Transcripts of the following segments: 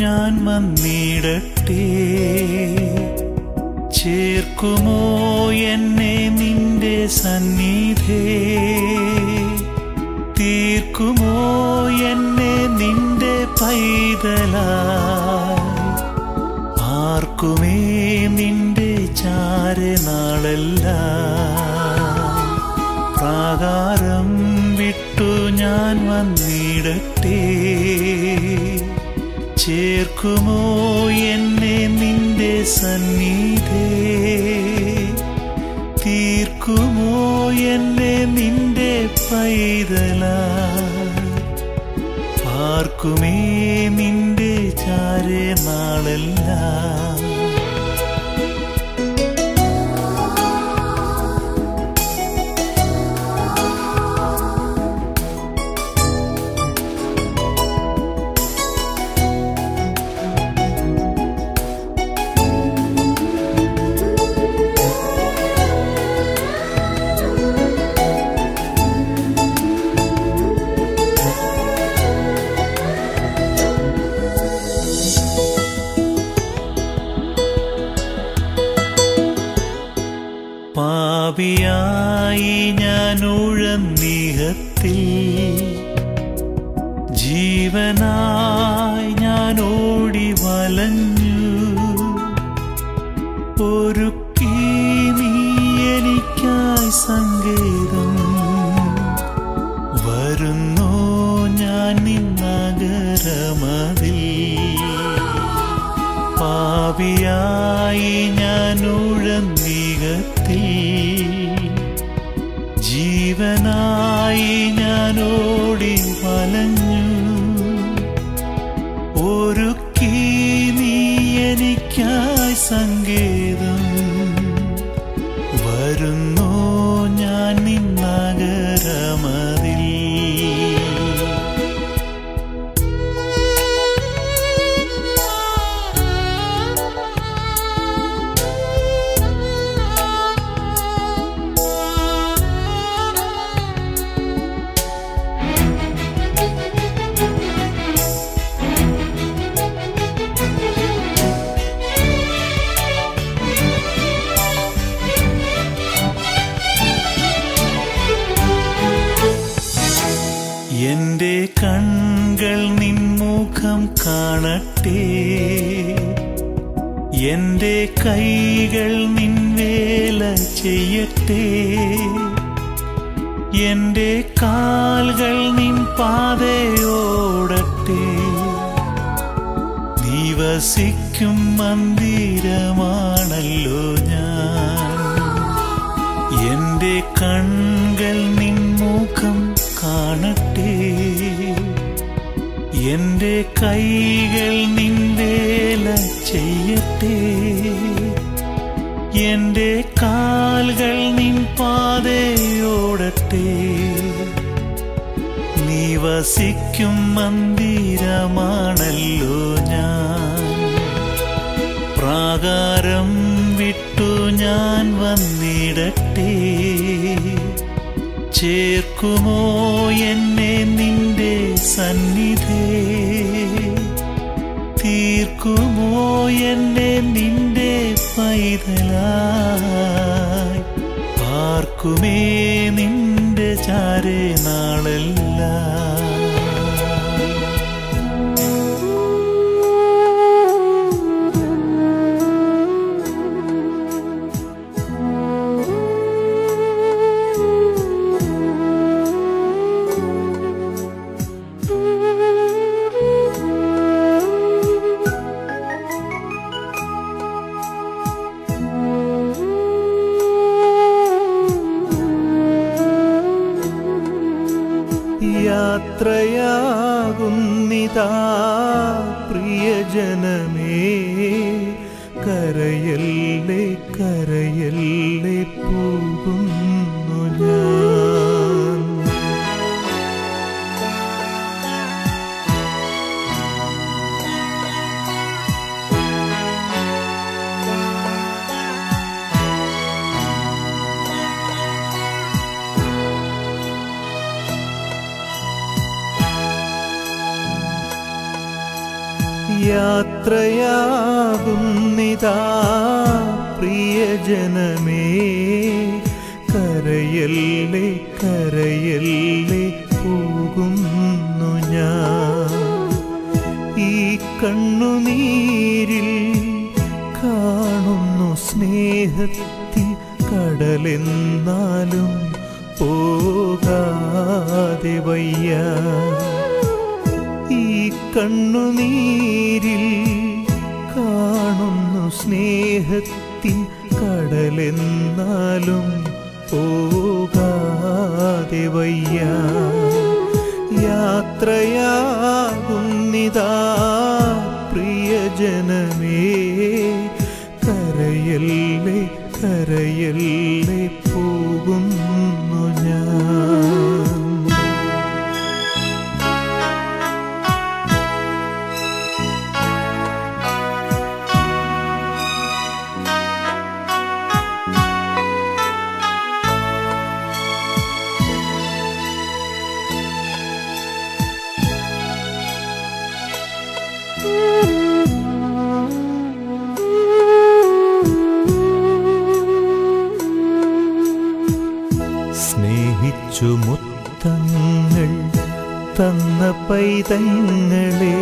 ഞാൻ വന്നിടട്ടെ. ചേർക്കുമോ എന്നെ നിന്റെ സന്നിധേ, തീർക്കുമോ എന്നെ നിന്റെ പൈതലായി. ആർക്കുമേ നിന്റെ ചാരനാളെല്ലാം. പ്രാകാരം വിട്ടു ഞാൻ വന്നിടട്ടെ. ചേർക്കുമോ എന്നെ നിന്റെ സന്നിധേ, തീർക്കുമോ എന്നെ നിന്റെ പൈതലായി. ആർക്കുമേ നിന്റെ ചാരനാളെല്ലാം. പാപിയായി ഞാൻ ഉഴന്നിഹത്തിൽ, ജീവനായി ഞാൻ ഓടി വലഞ്ഞു. ഒരുക്കി നീ എനിക്കായി സങ്കേതം, വരുന്നു ഞാൻ നിന്നഗരമതിൽ. പാപിയായി ഞാൻ ഉഴന്നിഹത്തിൽ, ജീവനായി ഞാൻ ഓടി വലഞ്ഞു. ഒരുക്കി നീ എനിക്കായി സങ്കേതം, വരുന്നു ഞാൻ നിന്നഗരമതിൽ. എന്റെ കൺകൾ നിൻമുഖം കാണട്ടെ, എന്റെ കൈകൾ നിൻ വേല ചെയ്യട്ടെ. എന്റെ കാൽകൾ നിൻ പാതയോടട്ടെ. നീ വസിക്കും മന്ദിരമാണല്ലോ ഞാൻ. എന്റെ കൺകൾ നിൻ മുഖം കാണട്ടെ, എന്റെ കൈകൾ നിൻ വേല ചെയ്യട്ടെ. എന്റെ കാൽകൾ നിൻ പാതയോടട്ടെ. നീ വസിക്കും മന്ദിരമാണല്ലോ ഞാൻ. പ്രാകാരം വിട്ടു ഞാൻ വന്നിടട്ടെ. ചേർക്കുമോ എന്നെ നിന്റെ സന്നിധേ, തീർക്കുമോ എന്നെ നിന്റെ പൈതലായി. ആർക്കുമേ നിന്റെ ചാരനാളെല്ലാം. യാത്രയാകുന്നിതാ പ്രിയജനമേ, കരയല്ലേ കരയല്ലേ പോകുന്നു ഞാൻ. യാത്രയാകുന്നിതാ പ്രിയജനമേ, കരയല്ലേ കരയല്ലേ പോകുന്നു ഞാൻ. ഈ കണ്ണുനീരിൽ കാണുന്നു സ്നേഹത്തിൻ കടലെന്നാലും പോകാതെ വയ്യ. ഈ കണ്ണുനീരിൽ കാണുന്നു സ്നേഹത്തിൻ കടലെന്നാലും പോകാതെ വയ്യ. യാത്രയാകുന്നിതാ പ്രിയജനമേ, കരയല്ലേ കരയല്ലേ പോകുന്നു ഞാൻ. സ്നേഹിച്ചു മുത്തങ്ങൾ തന്ന പൈതങ്ങളെ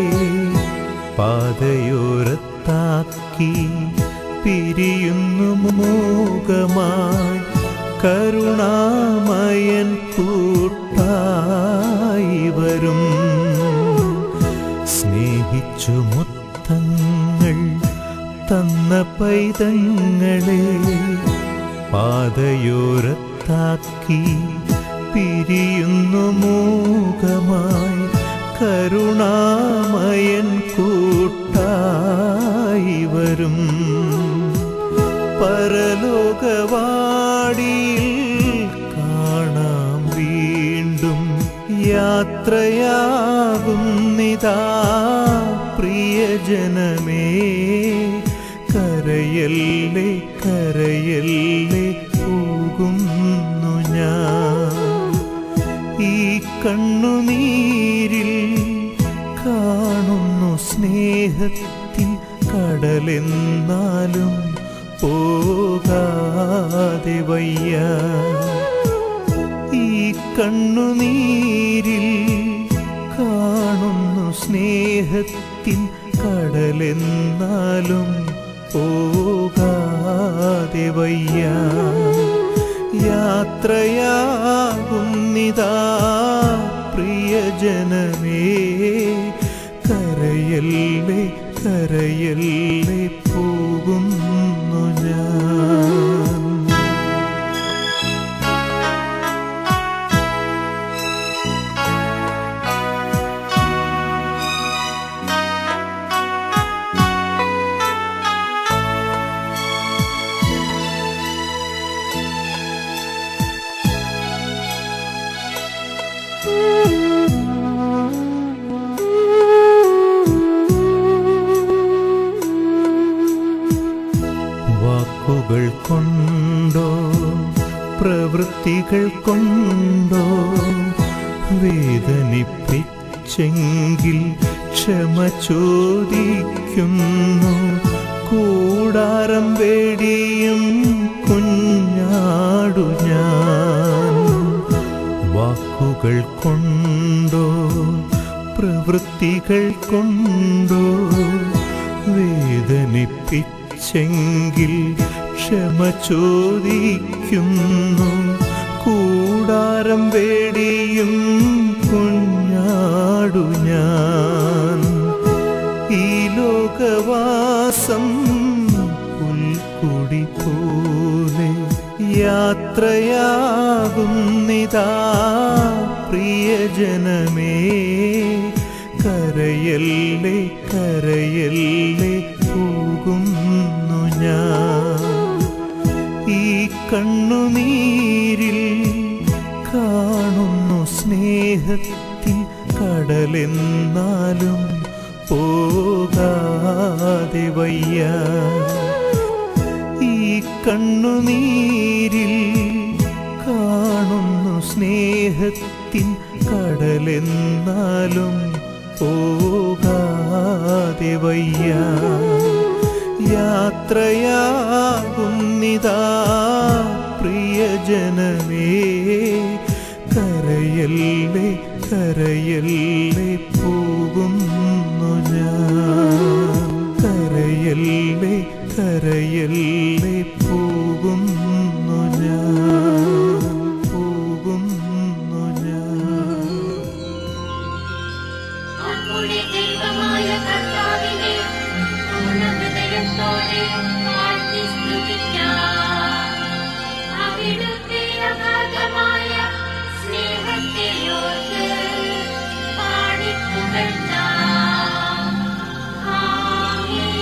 പാതയോരത്താക്കി പിരിയുന്നു മൂകമായി കരുണാമയൻ കൂട്ടായി വരും. സ്നേഹിച്ചു മുത്തങ്ങൾ തന്ന പൈതങ്ങളെ പാതയോരത്താക്കി പിരിയുന്നു മൂകമായി കരുണാമയൻ കൂട്ടായി വരും. പരലോകവാടിയിൽ കാണാം വീണ്ടും, യാത്രയാകുന്നിതാ പ്രിയജനമേ, കരയല്ലേ കരയല്ലേ പോകുന്നു ഞാൻ. ഈ കണ്ണുനീരിൽ കാണുന്നു സ്നേഹത്തിൻ കടലെന്നാലും പോകാതെ വയ്യ. ഈ കണ്ണുനീരിൽ കാണുന്നു സ്നേഹത്തിൻ കടലെന്നാലും പോകാതെ വയ്യ. യാത്രയാകുന്നിതാ പ്രിയജനമേ, കരയല്ലേ കരയല്ലേ പോകുന്നു ഞാൻ. വാക്കുകൾ കൊണ്ടോ പ്രവൃത്തികൾ കൊണ്ടോ വേദനിപ്പിച്ചെങ്കിൽ ക്ഷമ ചോദിക്കുന്നു. കൂടാരം വേടിയും കുഞ്ഞാടു ഞാൻ. വാക്കുകൾ കൊണ്ടോ പ്രവൃത്തികൾ കൊണ്ടോ വേദനിപ്പിച്ചെങ്കിൽ ക്ഷമ ചോദിക്കുന്നു. കൂടാരം വേടിയും കുഞ്ഞാടു ഞാൻ. ഈ ലോകവാസം പുൽക്കൊടി പോലെ യാത്രയാകുന്നിതാ പ്രിയജനമേ, കരയല്ലേ കരയല്ലേ പോകുന്നു ഞാൻ. ഈ കണ്ണുനീരിൽ കാണുന്നു സ്നേഹത്തിൻ കടലെന്നാലും പോകാതെ വയ്യ. ഈ കണ്ണുനീരിൽ കാണുന്നു സ്നേഹത്തിൻ കടലെന്നാലും പോകാതെ പോകാതെ വയ്യ. യാത്രയാകുന്നിതാ പ്രിയജനമേ, കരയല്ലേ കരയല്ലേ പോകുന്നു ഞാൻ. കരയല്ലേ കരയല്ലേ പോകുന്നു ഞാൻ, പോകുന്നു ഞാൻ. ദൈവമായ കർത്താവിനെ പൂർണ്ണ ഹൃദയത്തോടെ വാഴ്ത്തി സ്തുതിക്കാം. അവിടുത്തെ അഗാധമായ സ്നേഹത്തെ ഓർത്ത് പാടിപ്പുകഴ്ത്താം. ആമേൻ.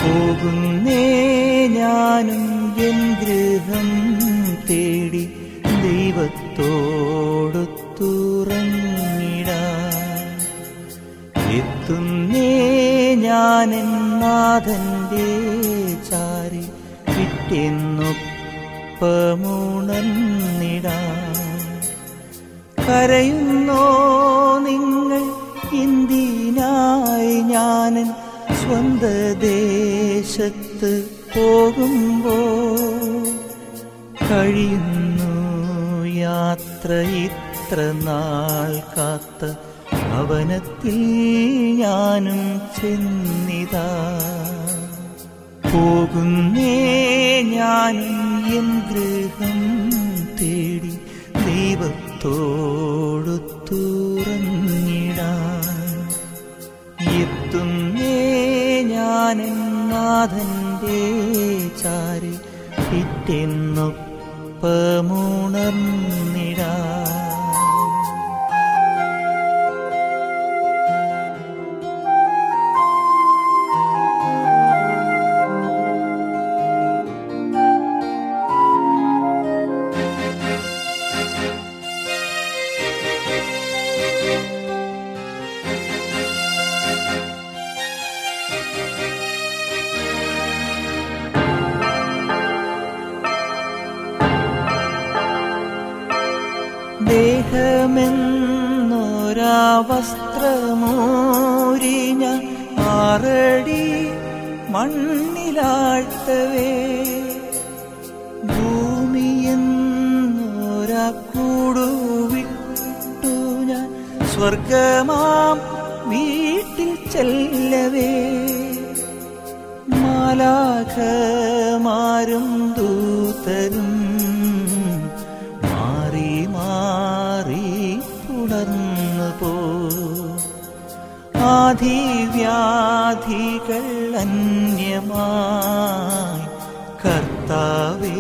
പോകുന്നേ ഞാനും എൻ ഗൃഹം തേടി ദൈവത്തോടൊത്തുറങ്ങിടാൻ. എത്തുന്നേ ഞാനെൻ നാഥന്റെ ചാരി വിട്ടെന്നൊപ്പമുണർന്നിടാൻ. കരയുന്നോ നിങ്ങൾ എന്തിനായി ഞാനൻ സ്വന്ത ദേശത്ത് പോകുമ്പോൾ? കഴിയുന്നു യാത്ര ഇത്ര നാൾ കാത്ത ഭവനത്തിൽ ഞാനും ചെന്നിതാ. പോകുന്നേ ഞാനും എൻ ഗൃഹം തേടി ദൈവത്തോടൊത്തുറങ്ങിടാൻ. എത്തുന്നേ ഞാനെൻ നാഥന്റെ ചാരി പിറ്റെന്നൊപ്പമുണർന്നിടാൻ. ദേഹമെന്നൊരാ വസ്ത്രമൂരി ഞാൻ 6 അടി മണ്ണിലാഴ്ത്തവേ, ഭൂമിയെന്നൊരാ കൂടുവിട്ടു ഞാൻ സ്വർഗമാം വീട്ടിൽ ചെല്ലവേ. മാലാഖമാരും ദൂതരും മാറി മാറി പുണർന്നു പോ. ആധിവ്യാധികൾ അന്യമായി കർത്താവേ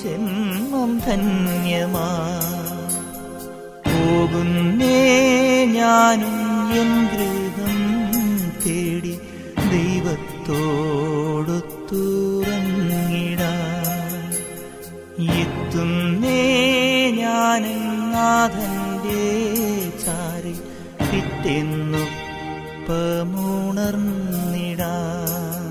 ജന്മം ധന്യമായി. പോകുന്നേ ഞാനും എൻ ഗൃഹം തേടി ദൈവത്തോടൊത്തുറങ്ങിടാൻ. എത്തുന്നേ ഞാനെൻ നാഥന്റെ ചാരി പിറ്റെന്നൊപ്പമുണർന്നിടാൻ.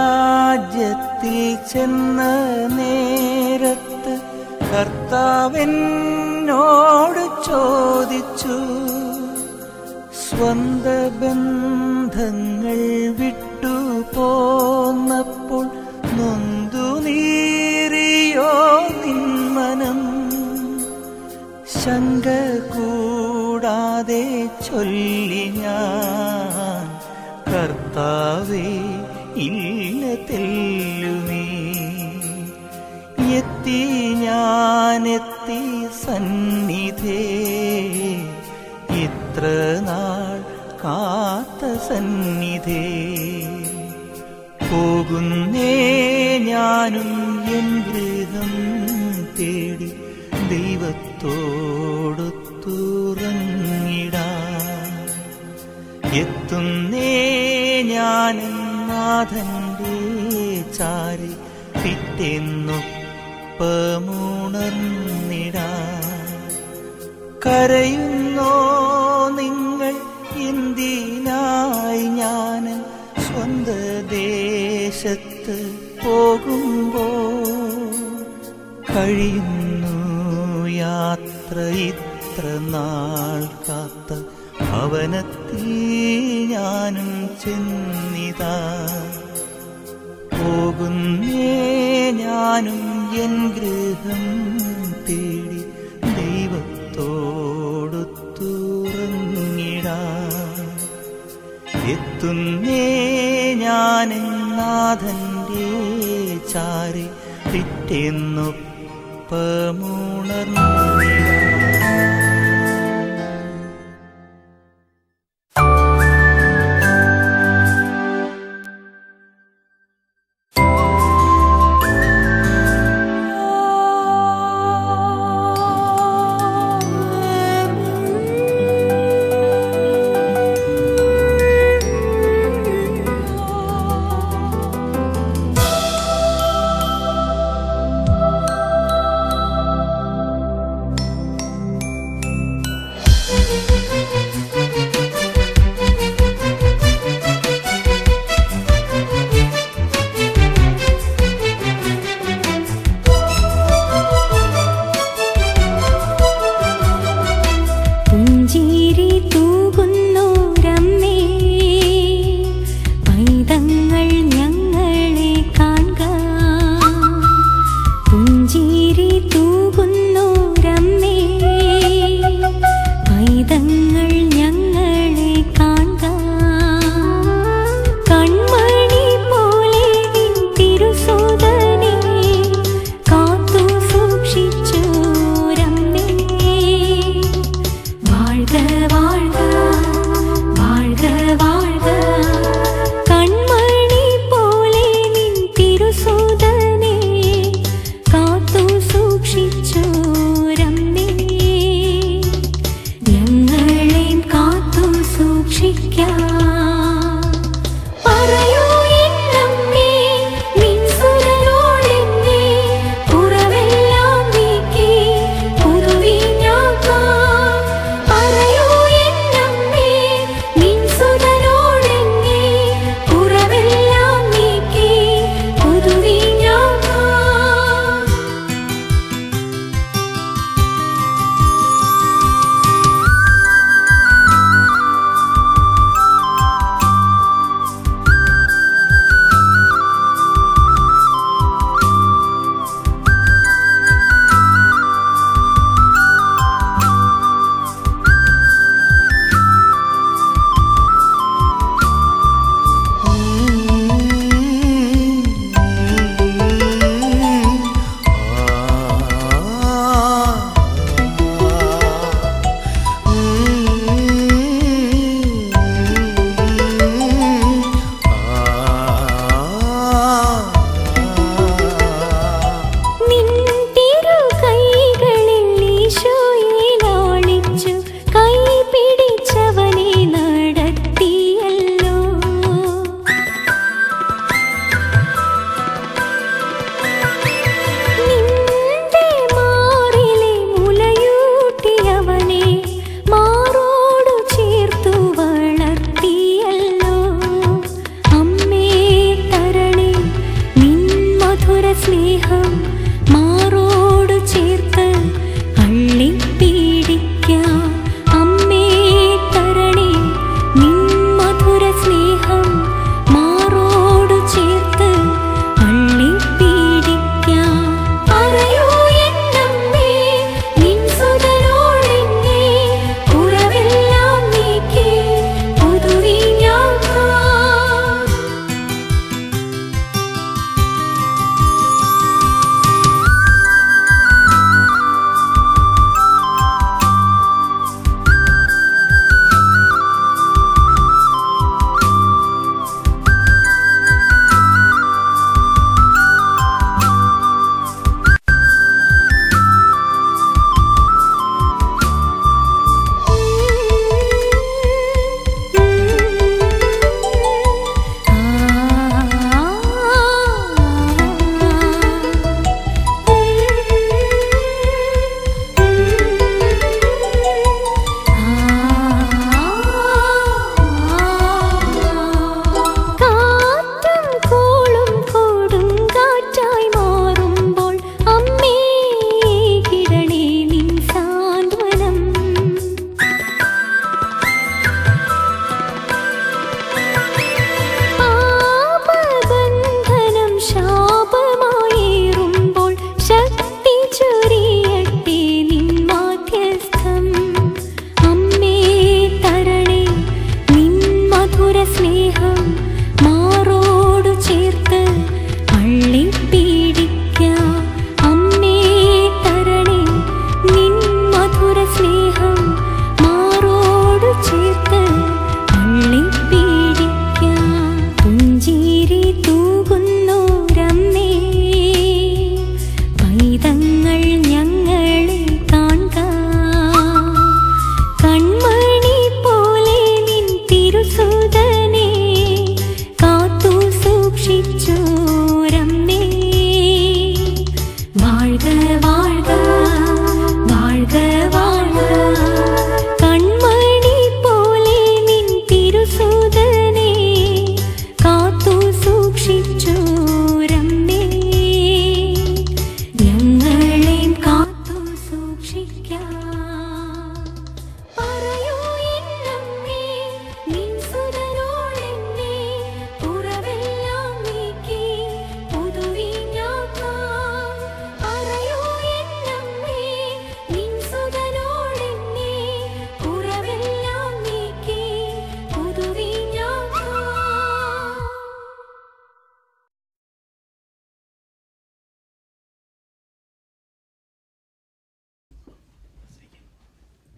സ്വർഗരാജ്യത്തിൽ ചെന്ന നേരത്ത് കർത്താവെന്നോട് ചോദിച്ചു, സ്വന്ത ബന്ധങ്ങൾ വിട്ടു പോന്നപ്പോൾ നൊന്തു നീറിയോ നിന്മനം? ശങ്ക കൂടാതെ ചൊല്ലി ഞാൻ, കർത്താവേ ഇല്ല തെല്ലുമേ. എത്തി ഞാനെത്തി സന്നിധേ, ഇത്ര നാൾ കാത്ത സന്നിധേ. പോകുന്നേ ഞാനും എൻ ഗൃഹം തേടി ദൈവത്തോടൊത്തുറങ്ങിടാം. എത്തുന്നേ ഞാൻ നാഥന്റെ ചാരി പിറ്റേന്നൊപ്പമുണർന്നിടാം. കരയുന്നോ നിങ്ങൾ എന്തിനായി ഞാൻ സ്വന്ത ദേശത്ത് പോകുമ്പോൾ? കഴിയുന്നു യാത്ര ഇത്ര നാൾ കാത്ത ഭവനത്തിൽ ഞാനും ചെന്നിതാ. പോകുന്നേ ഞാനും എൻ ഗൃഹം തേടി ദൈവത്തോടൊത്തുറങ്ങിടാം. എത്തുന്നേ ഞാൻ നാഥന്റെ ചാരി പിറ്റേന്നൊപ്പമുണർന്നിടാം.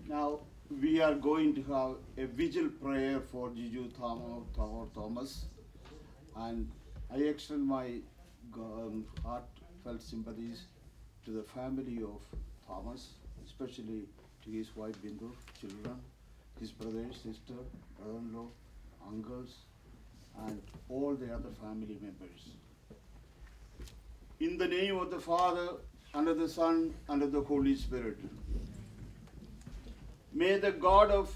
Now we are going to have a vigil prayer for Jiju Thomas, and I extend my heartfelt sympathies to the family of Thomas, especially to his wife Bindu, children, his brothers, sister, brother-in-law, uncles, and all the other family members. In the name of the Father, and of the Son, and of the Holy Spirit. May the God of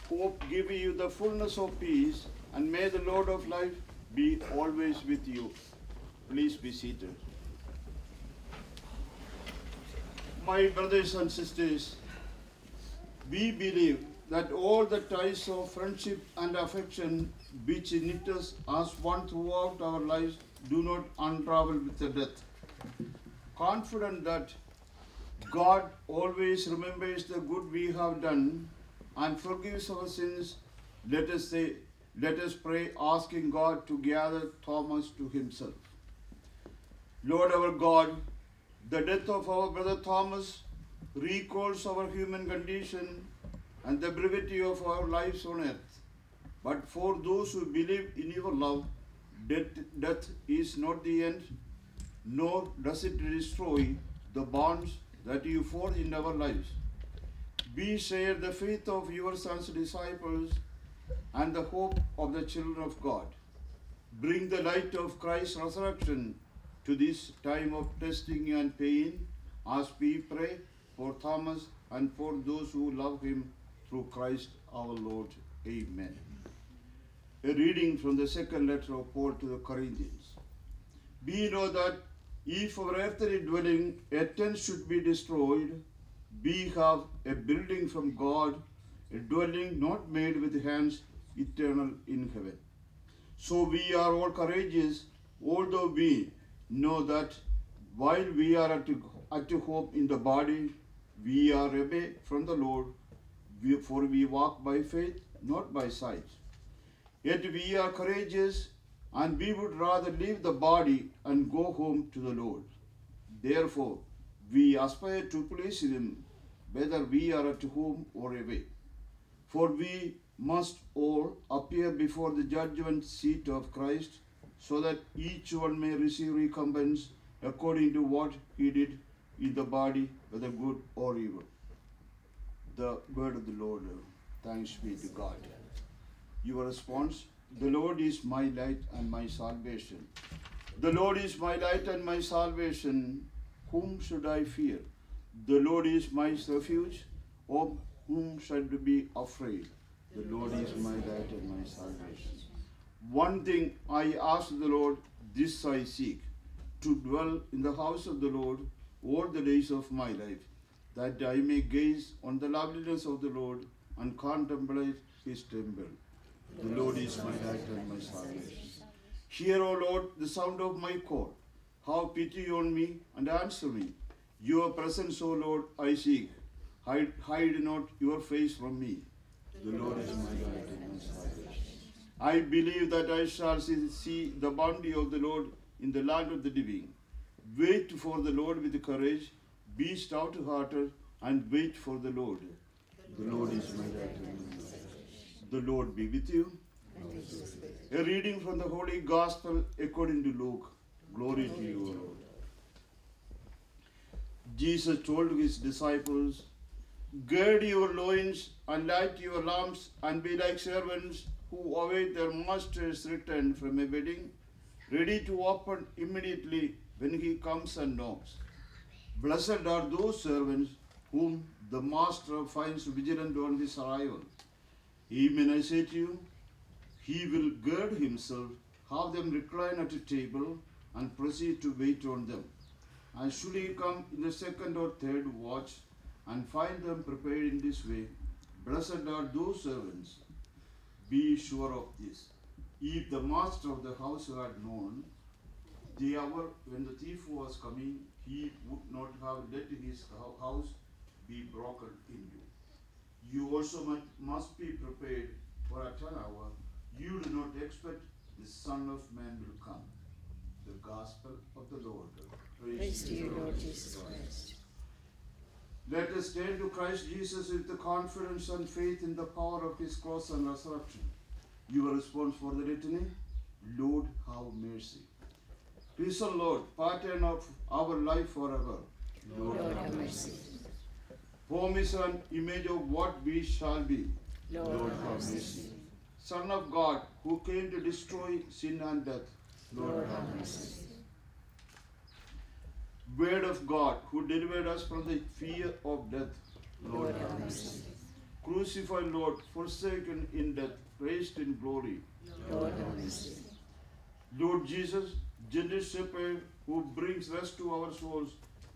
hope give you the fullness of peace, and may the Lord of life be always with you. Please be seated. My brothers and sisters, we believe that all the ties of friendship and affection which knit us as one throughout our lives do not unravel with the death. Confident that God always remembers the good we have done and forgives our sins, let us pray, asking God to gather Thomas to himself. Lord our God, the death of our brother Thomas recalls our human condition and the brevity of our lives on earth. But for those who believe in your love, death is not the end, nor does it destroy the bonds that you forge in our lives. We share the faith of your son's disciples and the hope of the children of God. Bring the light of Christ's resurrection to this time of testing and pain as we pray for Thomas and for those who love him through Christ our Lord. Amen. A reading from the second letter of Paul to the Corinthians. We know that if our earthly dwelling, a tent, should be destroyed, we have a building from God, a dwelling not made with hands, eternal in heaven. So we are all courageous, although we know that while we are at home in the body, we are away from the Lord, for we walk by faith, not by sight. Yet we are courageous, and we would rather leave the body and go home to the Lord. Therefore, we aspire to please him, whether we are at home or away. For we must all appear before the judgment seat of Christ, so that each one may receive recompense according to what he did in the body, whether good or evil. The word of the Lord. Thanks be to God. Your response: the Lord is my light and my salvation. The Lord is my light and my salvation. Whom should I fear? The Lord is my refuge. Of whom should I be afraid? The Lord is my light and my salvation. One thing I ask the Lord, this I seek, to dwell in the house of the Lord all the days of my life, that I may gaze on the loveliness of the Lord and contemplate his temple. The Lord is my light and my salvation. Hear, O Lord, the sound of my call. Have pity on me and answer me. Your presence, O Lord, I seek. Hide not your face from me. The Lord is my light and my salvation. I believe that I shall see the bounty of the Lord in the land of the living. Wait for the Lord with courage. Be stout-hearted and wait for the Lord. The Lord is my light and my salvation. The Lord be with you. A reading from the Holy Gospel according to Luke. Glory to you, O Lord. Jesus told his disciples, gird your loins and light your lamps, and be like servants who await their master's return from a wedding, ready to open immediately when he comes and knocks. Blessed are those servants whom the master finds vigilant on his arrival. Amen, I say to you, he will gird himself, have them recline at a table, and proceed to wait on them. And should he come in the second or third watch and find them prepared in this way, blessed are those servants. Be sure of this. If the master of the house had known the hour when the thief was coming, he would not have let his house be broken into. You also must be prepared, for at an hour you do not expect the Son of Man will come. The Gospel of the Lord. Praise to you, Lord Jesus Christ. Let us turn to Christ Jesus with the confidence and faith in the power of his cross and resurrection. Your response for the litany, Lord, have mercy. Peace, O Lord, pattern of our life forever. Lord, have mercy. Home is an image of what we shall be. Lord, have mercy. Son of God, who came to destroy sin and death. Lord, have mercy. Word of God, who delivered us from the fear of death. Lord, have mercy. Crucified Lord, forsaken in death, raised in glory. Lord, have mercy. Lord Jesus, gentle shepherd, who brings rest to our souls,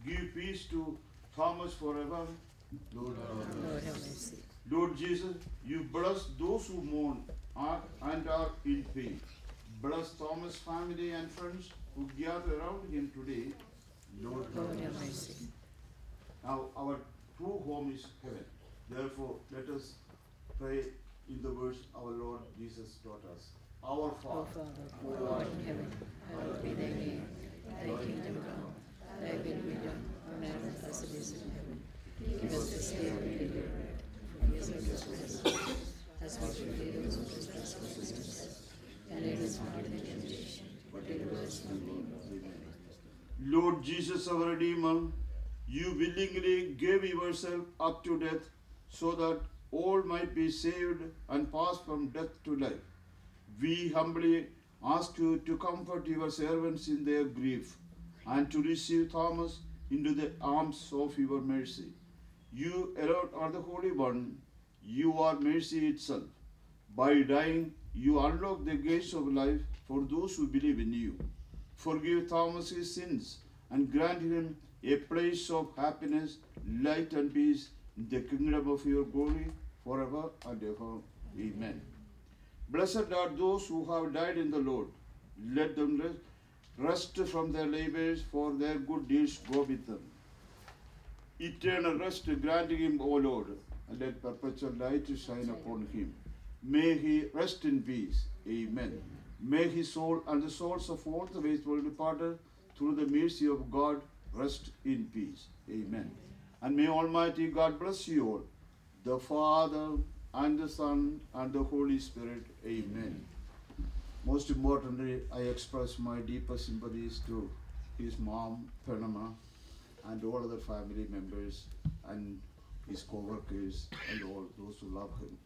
give peace to Thomas forever. Lord, Lord, have mercy. Lord Jesus, you bless those who mourn and are in pain. Bless Thomas' family and friends who gather around him today. Lord, Lord, have mercy. Now our true home is heaven. Therefore, let us pray in the words our Lord Jesus taught us. Our O Father, Father, who art in heaven, hallowed be thy name. Thy kingdom come, thy will be done on earth as it is in heaven. Give us this day our daily bread. Forgive us our trespasses, as we forgive those who trespass against us. And lead us not into temptation, but deliver us from evil. Lord Jesus, our Redeemer, you willingly gave yourself up to death so that all might be saved and pass from death to life. We humbly ask you to comfort your servants in their grief and to receive Thomas into the arms of your mercy. You alone are the Holy One. You are mercy itself. By dying, you unlock the gates of life for those who believe in you. Forgive Thomas his sins and grant him a place of happiness, light and peace in the kingdom of your glory forever and ever. Amen. Blessed are those who have died in the Lord. Let them rest from their labors, for their good deeds go with them. Eternal rest granting him, O Lord, and let perpetual light shine upon him. May he rest in peace. Amen. May his soul and the souls of all the faithful departed through the mercy of God rest in peace. Amen. And may Almighty God bless you all, the Father and the Son and the Holy Spirit. Amen. Most importantly, I express my deepest sympathies to his mom, Panama, and all other family members and his co-workers and all those who love him.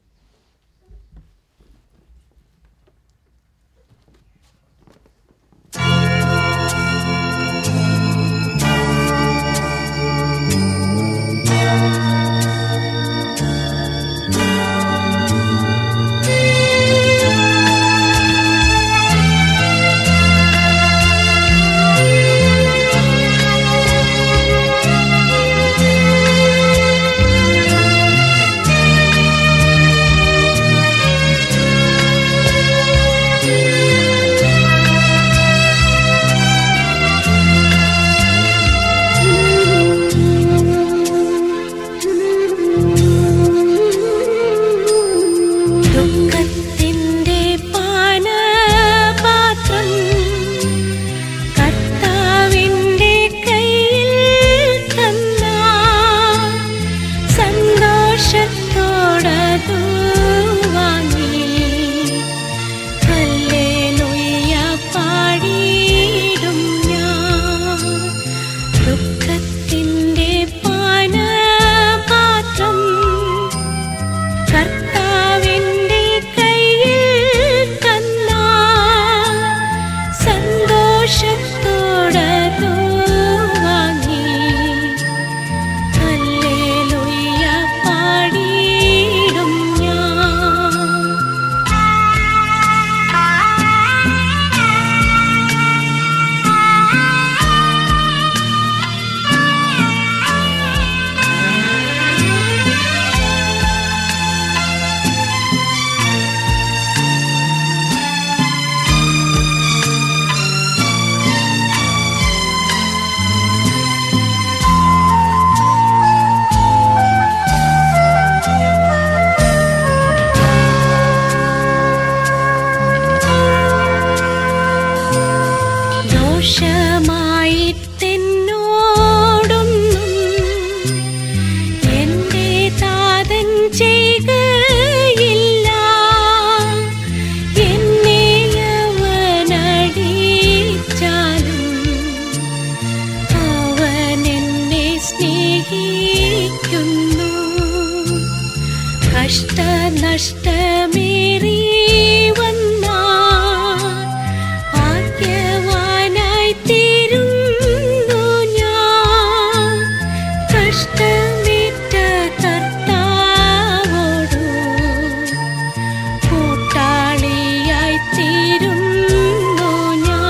Hallelujah, പാടിയിടും ഞാൻ. കഷ്ടനഷ്ടമേറി വന്നാൽ ഭാഗ്യവാനായി തീരുന്നു ഞാൻ. കഷ്ടമേറ്റ കർത്താവോടു കൂട്ടാളിയായി തീരുന്നു ഞാൻ.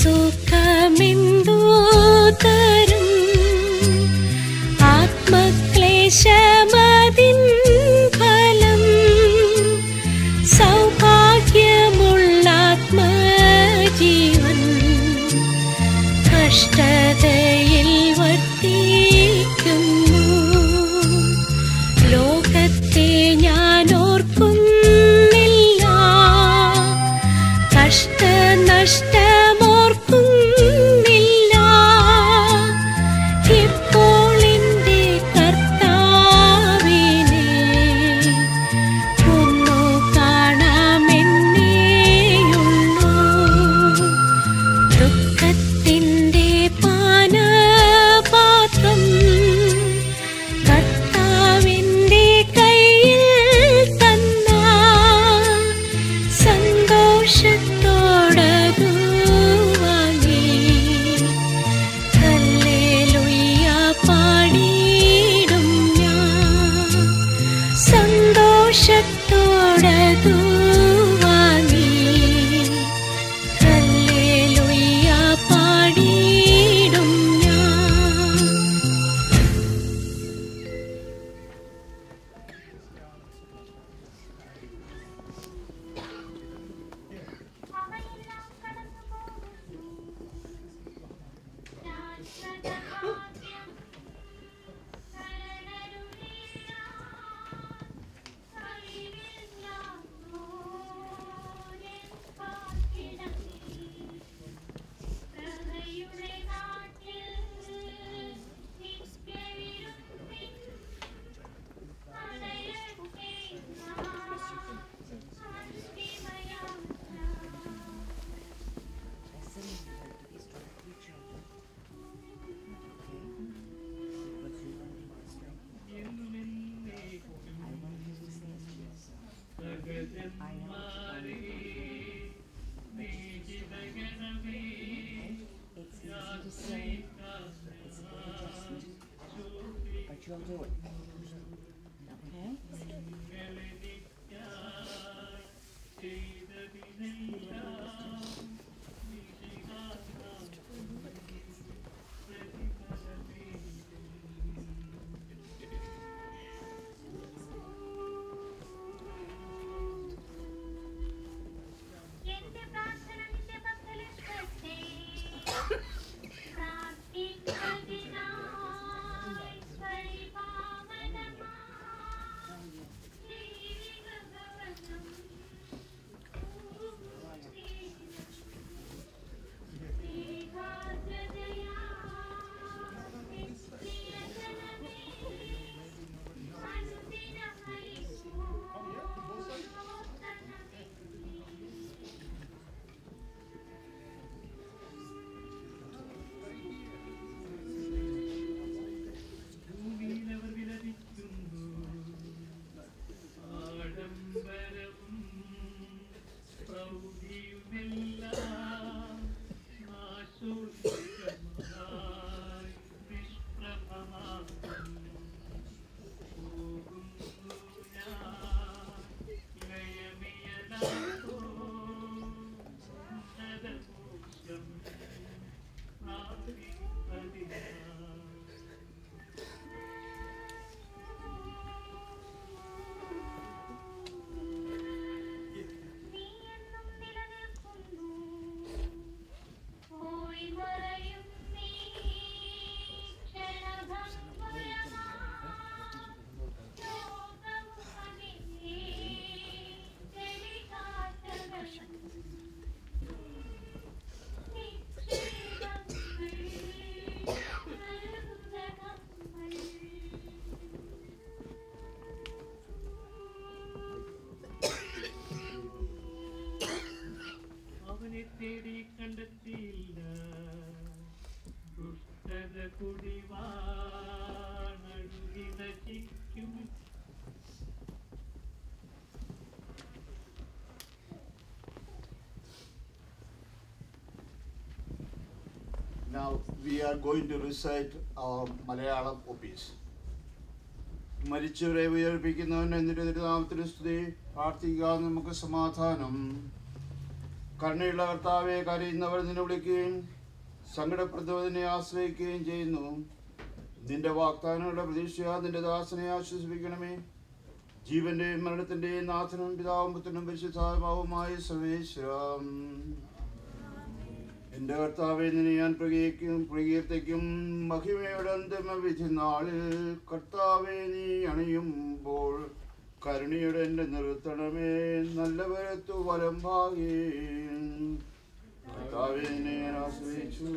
ലോകസുഖമെന്തു തരും ആത്മക്ലേശമതിൻ ഫലം. സൗഭാഗ്യമുള്ള ആത്മജീവൻ കഷ്ടതയിൽ വർത്തിക്കുന്നു. ലോകത്തെ ഞാൻ ഓർക്കുന്നില്ല, കഷ്ടനഷ്ടമോർക്കുന്നില്ല. ഇപ്പോൾ എന്റെ കർത്താവിനെ ഒന്നു കാണാമെന്നേയുള്ളൂ. ദുഃഖത്തിൻ്റെ പാനപാത്രം കർത്താവിൻ്റെ കയ്യിൽ തന്നാൽ സന്തോഷത്തോടതു വാങ്ങി ഹല്ലേലൂയ പാടിയിടും ഞാൻ. സന്തോഷത്തോടതു വാങ്ങി ഹല്ലേലൂയ പാടിയിടും ഞാൻ. അവയെല്ലാം കടന്നുപോകുന്നു. ശാശ്വത ഭാഗ്യം ശരണരുളിയാൻ കഴിവില്ലാത്തോരൻ പാർക്കിടത്തിൽ. പ്രഭയുടെ നാട്ടിൽ നിത്യവിരുന്നിൻ അണയട്ടെ നാം അന്തിമയാത്ര. But you'll do it. Okay? എന്റെ പ്രാർത്ഥന നിന്റെ പക്കലെത്തട്ടെ. പ്രാർത്ഥിച്ചതിനായി പരിപാവനായ ഭാരത കുടിവാണഴുകി നശിക്കും. Now we are going to recite our Malayalam opus. മരിച്ചവരെ ഉയർപ്പിക്കുന്നവൻ എന്നിട്ട് തിരുനാമത്തിന് സ്തുതി. പ്രാർത്ഥിക്കാം നമുക്ക് സമാധാനം. കരുണയുള്ള കർത്താവെ, കരയുന്നവർ നിന്നെ വിളിക്കുകയും സങ്കടപ്പെടുന്നവനെ ആശ്രയിക്കുകയും ചെയ്യുന്നു. നിന്റെ വാഗ്ദാനങ്ങളുടെ പ്രതീക്ഷ നിന്റെ ദാസനെ ആശ്വസിപ്പിക്കണമേ. ജീവന്റെയും മരണത്തിന്റെയും നാഥനും പിതാവും പുത്രനും പരിശുദ്ധാത്മാവുമായ സർവേശ്വരം. എന്റെ കർത്താവെ, നിന്നെ ഞാൻ പ്രകീർത്തിക്കും മഹിമയുടെ അന്തിമവിധി നാളിൽ. കർത്താവെ, നീ അണിയുമ്പോൾ കരുണയുടെ എന്റെ നിർത്തണമേ. നല്ലവരത്തു വലം ഭാഗേ. കർത്താവെ, നിന്നെ ഞാൻ ആശ്രയിച്ചു.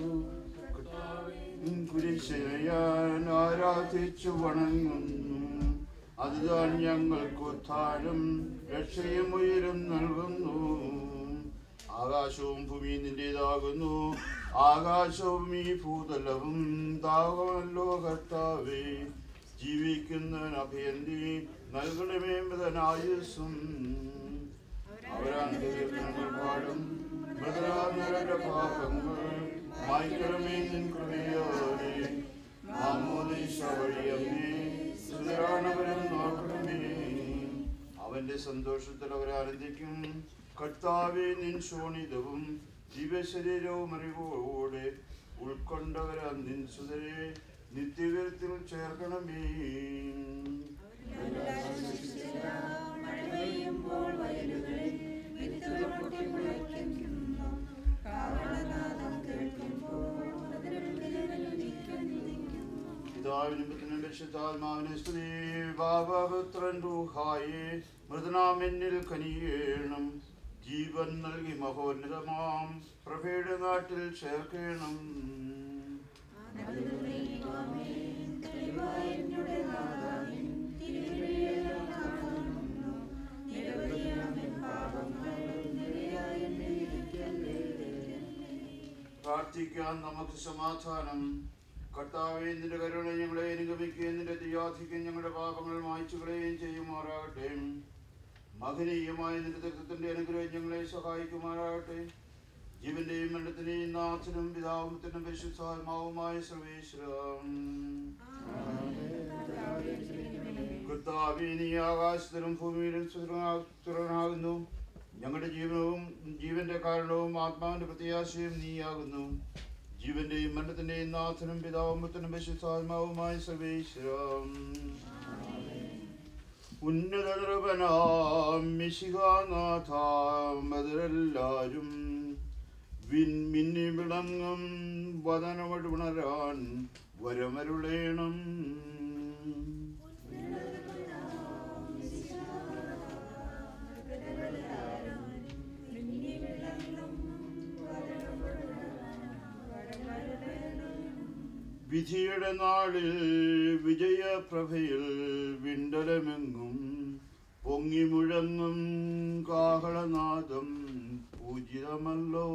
കുരിശിനെ ഞാൻ ആരാധിച്ചു വണങ്ങുന്നു. അതുതാൻ ഞങ്ങൾക്ക് ഉദ്ധാരം രക്ഷയും ഉയരും നൽകുന്നു. ആകാശവും ഭൂമിയും നിന്റേതാകുന്നു. ആകാശവും ഈ ഭൂതലവും ദാഹമല്ലോ കർത്താവേ. ജീവിക്കുന്നവൻ അഭയം നീ നൽകണമേ മൃതനായുസ്സും. അവരാന്തങ്ങൾ പാടും മൃതരാന്നവരുടെ പാപങ്ങൾ മായ്ക്കണമേ നിൻ കൃപയോടെ. മാമോദീസ വഴിയമ്മേ സുതരാണവരും നോക്കണമേ. അവന്റെ സന്തോഷത്തിൽ അവരാനന്ദിക്കും. കർത്താവെ, നിൻ ശോണിതവും ദിവശരീരവും അറിവോടെ ഉൾക്കൊണ്ടവരാ നിൻ സുതരെ നിത്യവീരത്തിൽ ചേർക്കണമേ. പിതാവിനും പുത്രനും പരിശുദ്ധാത്മാവിനെ സ്തുതി. ബാബപുത്രൻ റൂഹായേ, മൃതനാം എന്നിൽ കനിയേണം. ജീവൻ നൽകി മഹോന്നതമാം പ്രഭയുടെ നാട്ടിൽ ചേർക്കണം. പ്രാർത്ഥിക്കാൻ നമുക്ക് സമാധാനം. കർത്താവേ, നിന്റെ കരുണ ഞങ്ങളെ അനുഗമിക്കുകയും നിന്റെ ദയാധിക്യം ഞങ്ങളുടെ പാപങ്ങൾ മായ്ച്ചുകളയുകയും ചെയ്യുമാറാകട്ടെ. മഹനീയമായ നിന്റെ തത്വത്തിന്റെ അനുഗ്രഹം ഞങ്ങളെ സഹായിക്കുമാറാകട്ടെ. ജീവന്റെയും മരണത്തിന്റെയും നാഥനും പിതാവും പുത്രനും പരിശുദ്ധാത്മാവുമായ സർവേശ്വരം. കർത്താവേ, നീ ആകാശത്തിലും ഭൂമിയിലും സുതരാകുന്നു. ഞങ്ങളുടെ ജീവന്റെ കാരണവും ആത്മാവിന്റെ പ്രത്യാശയും നീയാകുന്നു. ജീവന്റെയും മരണത്തിന്റെയും നാഥനും പിതാവും പുത്രനും പരിശുദ്ധാത്മാവുമായ സർവേശ്വരം. ഉന്നത നൃപനാം മിശിഹാനാഥാമതെല്ലാരും മിന്നി വിളങ്ങും വദനമടുണരാൻ വരമരുളേണം. വിധിയുടെ നാളിൽ വിജയപ്രഭയിൽ വിണ്ടലമെങ്ങും പൊങ്ങി മുഴങ്ങും കാഹളനാദം പൂജിതമല്ലോ.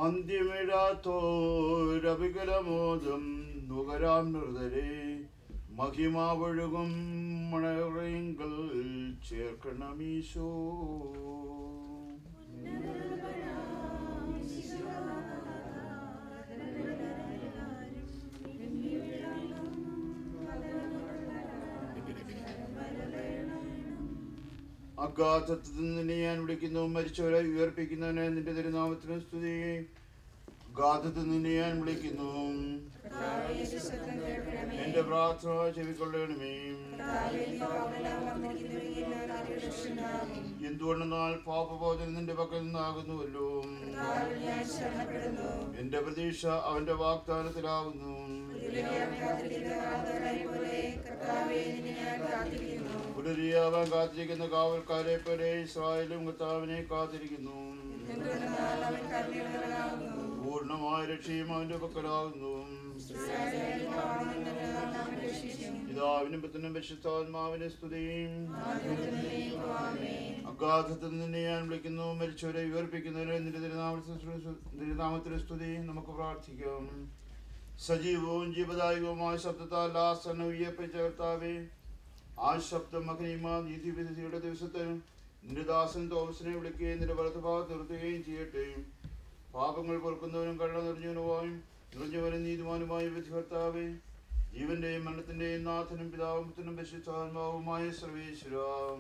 അന്ത്യമിടാത്തോരവികലമോദം നുകരാൻ മൃതരെ മഹിമാവൊഴുകും മണറിങ്കൽ ചേർക്കണമീശോ. അഗാധത്തിൽ നിന്ന് ഞാൻ വിളിക്കുന്നു. മരിച്ചവരെ ഉയർപ്പിക്കുന്നവനെ നിന്റെ തിരുനാമത്തിന് സ്തുതി. ഗാധത്തിൽ നിന്ന് ഞാൻ വിളിക്കുന്നു. എന്റെ പ്രാർത്ഥന ചെവിക്കൊള്ളണമേ. എന്തുകൊണ്ടെന്നാൽ പാപബോധം നിന്റെ പക്കൽ നിന്നാകുന്നുവല്ലോ. എന്റെ പ്രതീക്ഷ അവന്റെ വാഗ്ദാനത്തിലാകുന്നു. പുനരിയാവാൻ കാത്തിരിക്കുന്ന കാവൽക്കാരെ പോലെ ഇസ്രായേലും കർത്താവിനെ കാത്തിരിക്കുന്നു. പൂർണ്ണമായ രക്ഷയും അവന്റെ പക്കലാകുന്നു. പിതാവിനും പുത്രനും പരിശുദ്ധാത്മാവിനെ സ്തുതിയും. അഗാധത്തിൽ നിന്ന് ഞാൻ വിളിക്കുന്നു, മരിച്ചവരെ ഉയർപ്പിക്കുന്നവരെ നിന്റെ തിരുനാമത്തിന് സ്തുതി. നമുക്ക് പ്രാർത്ഥിക്കാം. സജീവവും ജീവദായകവുമായ ശബ്ദത്താൽ ആ സന്ന ഉയർപ്പിച്ച കർത്താവേ, ആ ശബ്ദം മകനീമാ നീതിവിധിയുടെ ദിവസത്തിൽ നിന്റെ ദാസൻ തോമസിനെ വിളിക്കുകയും നിന്റെ വലതുഭാഗത്ത് നിർത്തുകയും ചെയ്യട്ടെ. പാപങ്ങൾ പൊറുക്കുന്നവനും കരുണ നിറഞ്ഞവനും നീതിമാനുമായ വിധികർത്താവേ, ജീവന്റെയും മരണത്തിന്റെയും നാഥനും പിതാവും പുത്രനും പരിശുദ്ധാത്മാവുമായ സർവേശ്വരാം.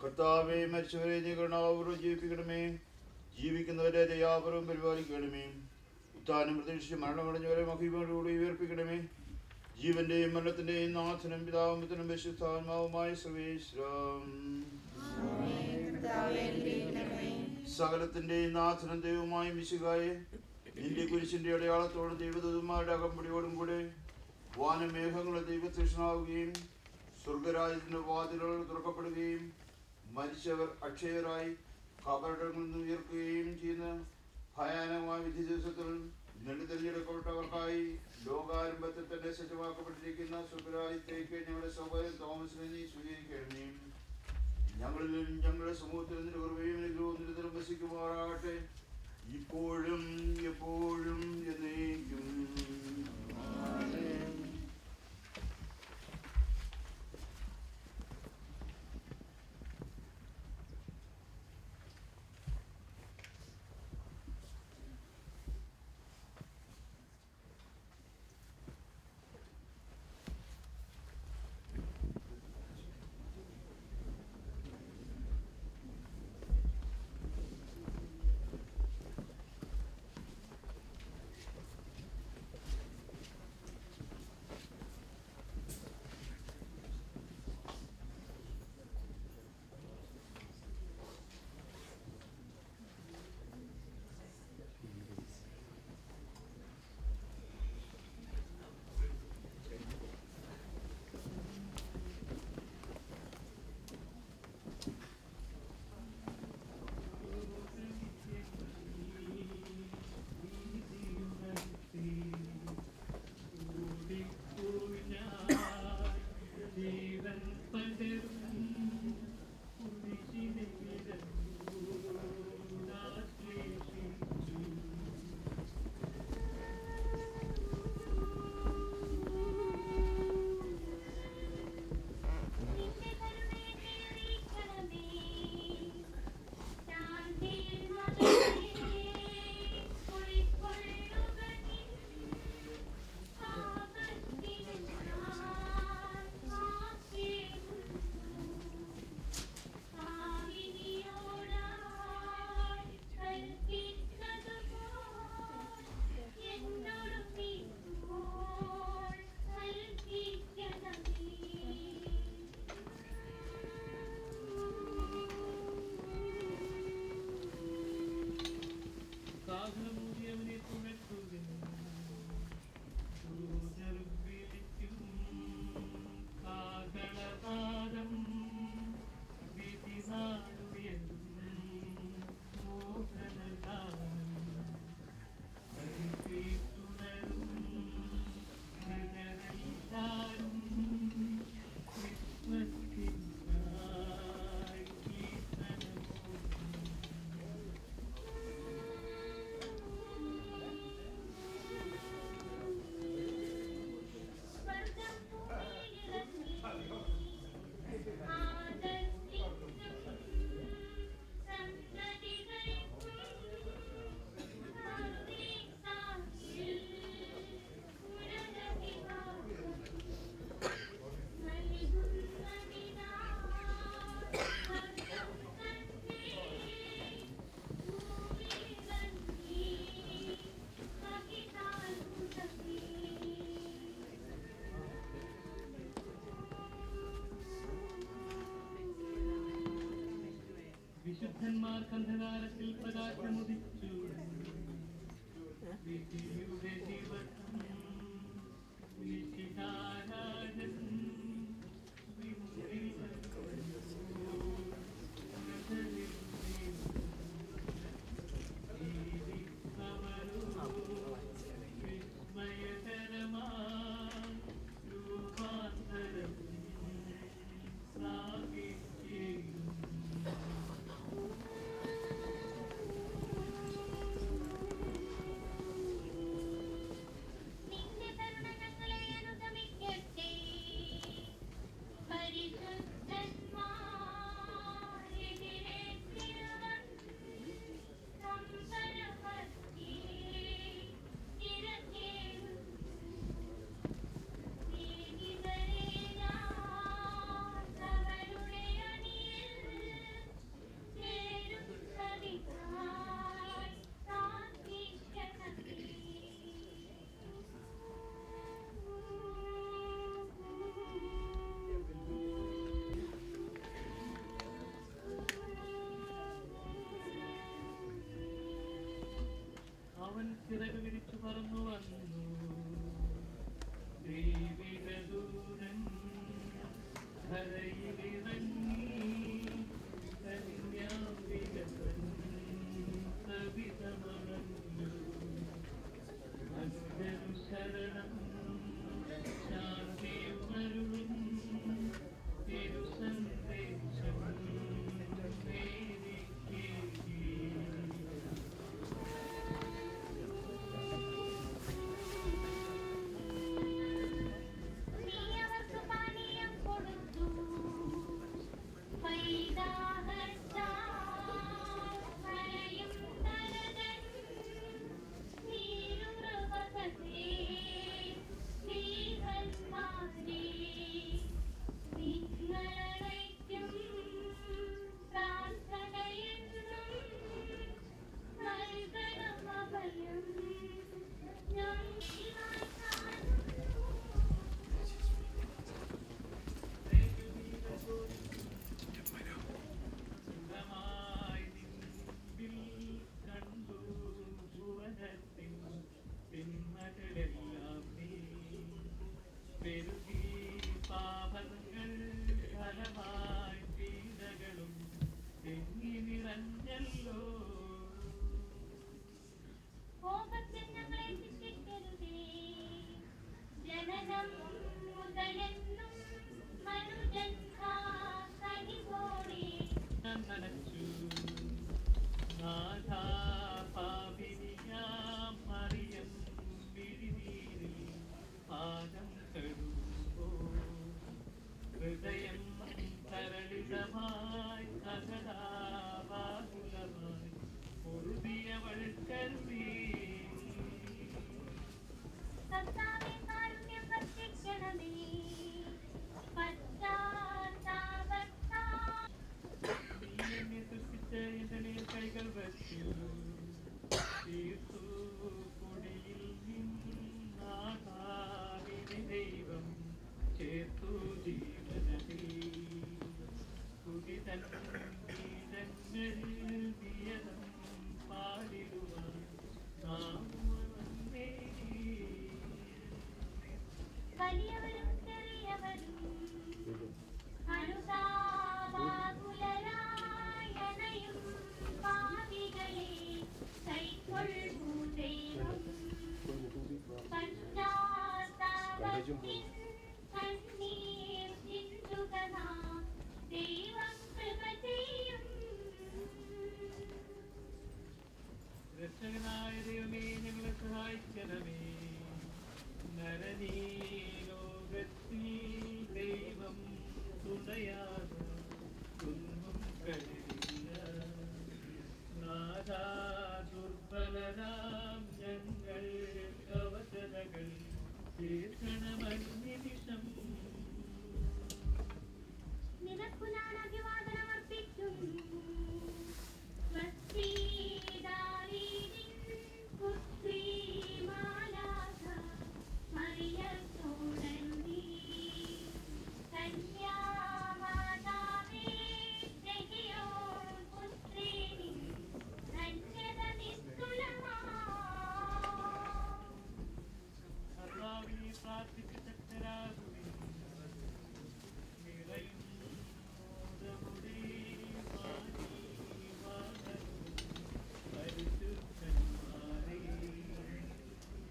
കർത്താവേ, മരിച്ചവരെ നീ കരുണാപൂർവ്വം ജീവിപ്പിക്കണമേ, ജീവിക്കുന്നവരെ ദയാപൂർവ്വം പരിപാലിക്കണമേ. ഉത്ഥാനം പ്രതീക്ഷിച്ച് മരണമടഞ്ഞവരെ മഹിമയോടുകൂടി ഉയർപ്പിക്കണമേ. ജീവന്റെയും മരണത്തിന്റെയും നാഥനും പിതാവും പുത്രനും പരിശുദ്ധാത്മാവുമായ സർവേശ്വരാം. സകലത്തിന്റെയും നാഥനും ദൈവമായ മിശിഹായെ, നിന്റെ കുരിശിന്റെ അടയാളത്തോടും ദൈവദൂതന്മാരുടെ അകമ്പടിയോടും കൂടെ വാനമേഘങ്ങളെ ദൈവതൃഷ്ണാവുകയും സ്വർഗരാജ്യത്തിന്റെ വാതിലുകൾ തുറക്കപ്പെടുകയും മരിച്ചവർ അക്ഷയരായി കബറിടങ്ങളിൽ നിന്ന് ഉയർക്കുകയും ചെയ്യുന്ന ഭയാനകമായ വിധി ദിവസത്തിൽ നിന്റെ തിരഞ്ഞെടുക്കപ്പെട്ടവർക്കായി ലോകാരംഭത്തിൽ തന്നെ സജ്ജമാക്കപ്പെട്ടിരിക്കുന്ന സ്വർഗരാജ്യത്തേക്ക് ഞങ്ങളുടെ സഹോദരൻ തോമസിനെ നീ സ്വീകരിക്കണമേ. ഞങ്ങളിലും ഞങ്ങളുടെ സമൂഹത്തിൽ നിന്റെ കൃപയും നിരന്തരം വസിക്കുമാറാകട്ടെ, ഇപ്പോഴും എപ്പോഴും എന്നേക്കും. ദിനം മുതലെന്നും മനുജൻ കനിവോടെ നനച്ചു നാഥാ പാപിനിയാം മറിയം വിഴിനീരിൽ പാദം കഴുകുമ്പോൾ ഹൃദയം തരളിതമായി അകതാവാകുലമായി പൊറുതിയവൾ കരുതി കർത്താവേ കാരുണ്യം വർഷിക്കണമേ പശ്ചാത്താപത്താൽ നീ എന്നെ സൃഷ്ടിച്ച എന്റെ കൈകൾ വച്ചു തീർത്തു പൊടിയിൽ നിന്നാകാവിനെ ദൈവം ചേർത്തു ജീവനത്തിൽ കുടിതൻ ഗീതങ്ങളിൽ നിയതം പാടിടുവാൻ നാം വന്നേ. വലിയവരും ചെറിയവരും അനുതാപാകുലരായണയും പാപികളെ കൈക്കൊള്ളൂ ദൈവം പശ്ചാത്താപത്തിൻ കണ്ണീർ ചിന്തുക നാം ദൈവം കൃപ ചെയ്യും രക്ഷകനായ ദൈവമേ ഞങ്ങളെ സഹായിക്കണമേ നരനീ ലോകത്തിൽ ദൈവം തുണയാകും ഒന്നും കഴിയില്ല നാഥാ ദുർബലരാം ഞങ്ങൾ അവസരകൾ തീർക്കണമെന്നിനിഷം നിനക്കു ഞാൻ അഭിവാദനമർപ്പിക്കുന്നു സ്വസ്തിദാവീദിൻ പുത്രീ മാലാഖ മറിയത്തോടരുളി കന്യാമാതാവേ ജഗിയോൻ പുത്രീ ധന്യത നിസ്തുലമാ കർത്താവിനെ പ്രാർത്ഥിച്ച് ശക്തരാകുവിൻ നിറയും മോദമുടെ പരിശുദ്ധന്മാരെ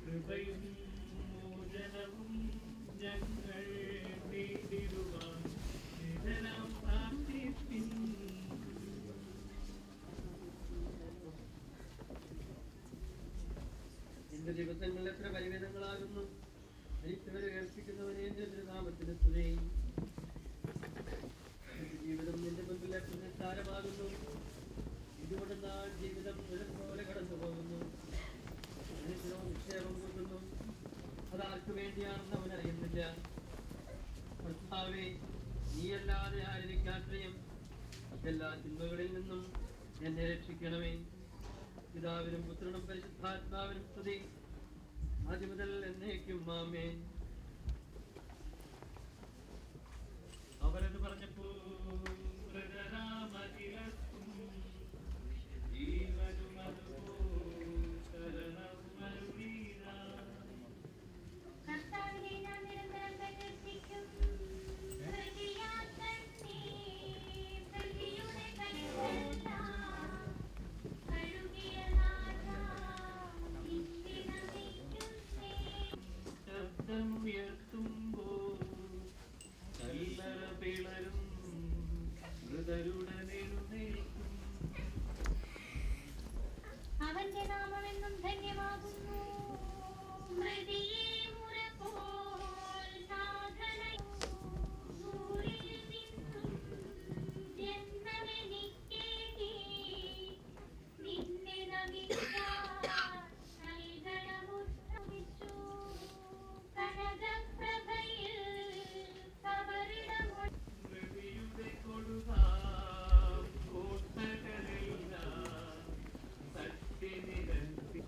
കൃപയും മോചനവും ഞങ്ങൾ നേടിടുവാൻ നിരന്തരം പ്രാർത്ഥിപ്പിൻ എന്റെ ദിവസങ്ങൾ എത്ര പരിമിതങ്ങളാകുന്നു മരിച്ചവരെ കേൾപ്പിക്കുന്നവനെ എന്റെ നാമത്തിന് സ്തുതി എന്റെ ജീവിതം നിന്റെ മുമ്പിൽ എത്ര നിസ്സാരമാകുന്നു ഇതുകൊണ്ട് നാൾ ജീവിതം നിഴൽ പോലെ കടന്നു പോകുന്നു മനുഷ്യനോ നിക്ഷേപം കൂട്ടുന്നു അതാർക്കു വേണ്ടിയാണെന്ന് അവൻ അറിയുന്നില്ല കർത്താവേ നീയല്ലാതെ ആരെനിക്കാശ്രയം എല്ലാ ചിന്തകളിൽ നിന്നും എന്നെ രക്ഷിക്കണമേ പിതാവിനും പുത്രനും പരിശുദ്ധാത്മാവിനും സ്തുതി ആദ്യം മുതൽ എന്നേക്കും ആമേൻ. അവരത് പറഞ്ഞപ്പോൾ ഹൃദയരാമതിലർക്കും ജീവനും അതുപോൽ ശരണമരുളീരാം. കർത്താവിനെ ഞാൻ നിരന്തരം പ്രകീർത്തിക്കും ഹൃദയാസന്നേ പ്രതിയുടെ കൈകളെല്ലാം കഴുകിയ നാഥാ നിന്നെ നമിക്കുന്നേ ശബ്ദമുയർത്തുമ്പോൾ കല്ലറ പിളരും മൃതരുടനെഴുന്നേൽക്കും. അവന്റെ നാമമെന്നും ധന്യമാകുന്നു മൃതിയെ മുറപോൽ സാധനയോ സൂര്യനിൽ നിന്നും ജന്മമെനിക്കേകി നിന്നെ നമിക്കാൻ നൽകണമുദ്രവിച്ചു കനകപ്രഭയിൽ കബറിടമൊഴി മൃതിയുടെ കൊടുകാം കോട്ടകളെല്ലാം തട്ടി നിരത്തി.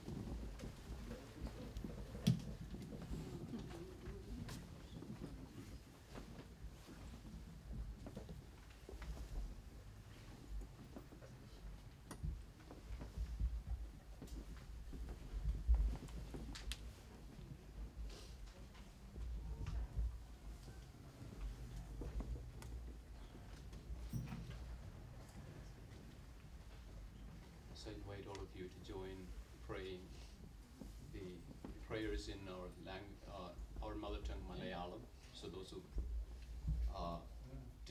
So I invite all of you to join praying the prayers in our mother tongue Malayalam.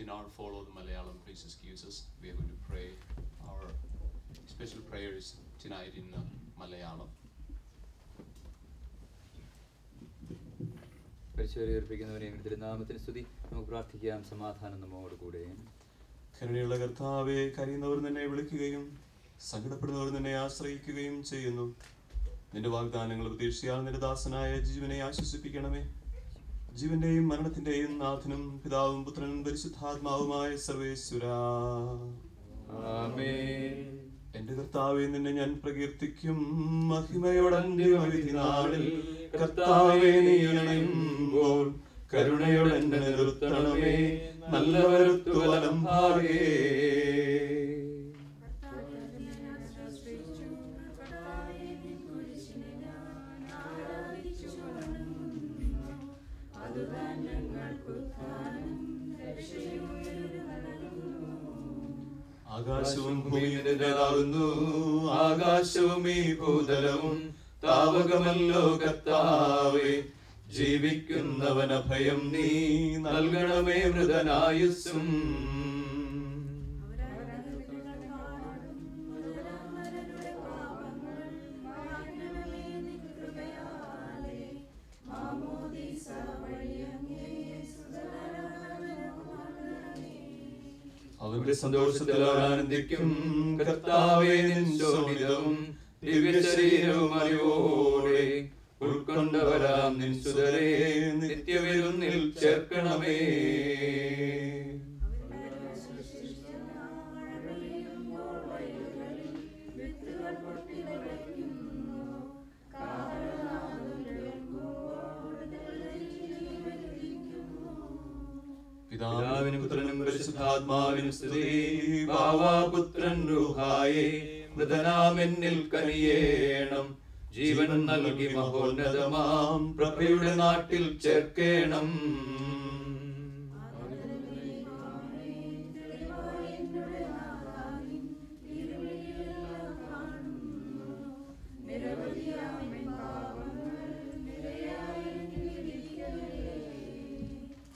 not follow the Malayalam, please excuse us. We are going to pray our special prayers tonight in Malayalam. പരിശോധിപ്പിക്കുന്നവരെയും തിരുനാമത്തിന് സ്തുതി. നമുക്ക് പ്രാർത്ഥിക്കാം. സമാധാനം നമ്മോടുകൂടെ. കരുണയുള്ള കർത്താവേ, കരയുന്നവർ നിന്നെ വിളിക്കുകയും സങ്കടപ്പെടുന്നവർ നിന്നെ ആശ്രയിക്കുകയും ചെയ്യുന്നു. നിന്റെ വാഗ്ദാനങ്ങൾ പ്രതീക്ഷയാൽ നിന്റെ ദാസനായ ജീവനെ ആശ്വസിപ്പിക്കണമേ. ജീവന്റെയും മരണത്തിന്റെയും നാഥനും പിതാവും പുത്രനും പരിശുദ്ധാത്മാവുമായ സർവേശ്വരാ, ആമേൻ. എന്റെ കർത്താവേ, നിന്നെ ഞാൻ പ്രകീർത്തിക്കും. മഹിമയോടന്തിമവിധി നാളിൽ കർത്താവേ, നീ അണയുമ്പോൾ കരുണയോടെ എന്നെ നിർത്തണമേ. നല്ലവരുത്തു വലം ഭാഗേ. ആകാശവും ഭൂമിയുടേതാകുന്നു, ആകാശവും ഈ ഭൂതലവും താവകമല്ലോ കർത്താവേ. ജീവിക്കുന്നവന ഭയം നീ നൽകണമേ മൃതനായുസ്സും. അവന്റെ സന്തോഷത്തിൽ ആനന്ദിക്കും. കർത്താവേ, നിൻ ശോഭിതവും ദിവ്യശരീരവും അറിവോടെ ഉൾക്കൊണ്ടവരാം നിൻ സുതരേ നിത്യവിരുന്നിൽ ചേർക്കണമേ. പിതാവിനും പുത്രനും പരിശുദ്ധാത്മാവിനും സ്തുതി. ഭാവാപുത്രൻ റൂഹായേ, മൃതനാമെന്നിൽ കനിയേണം. ജീവൻ നൽകി മഹോന്നതമാം പ്രഭയുടെ നാട്ടിൽ ചേർക്കേണം.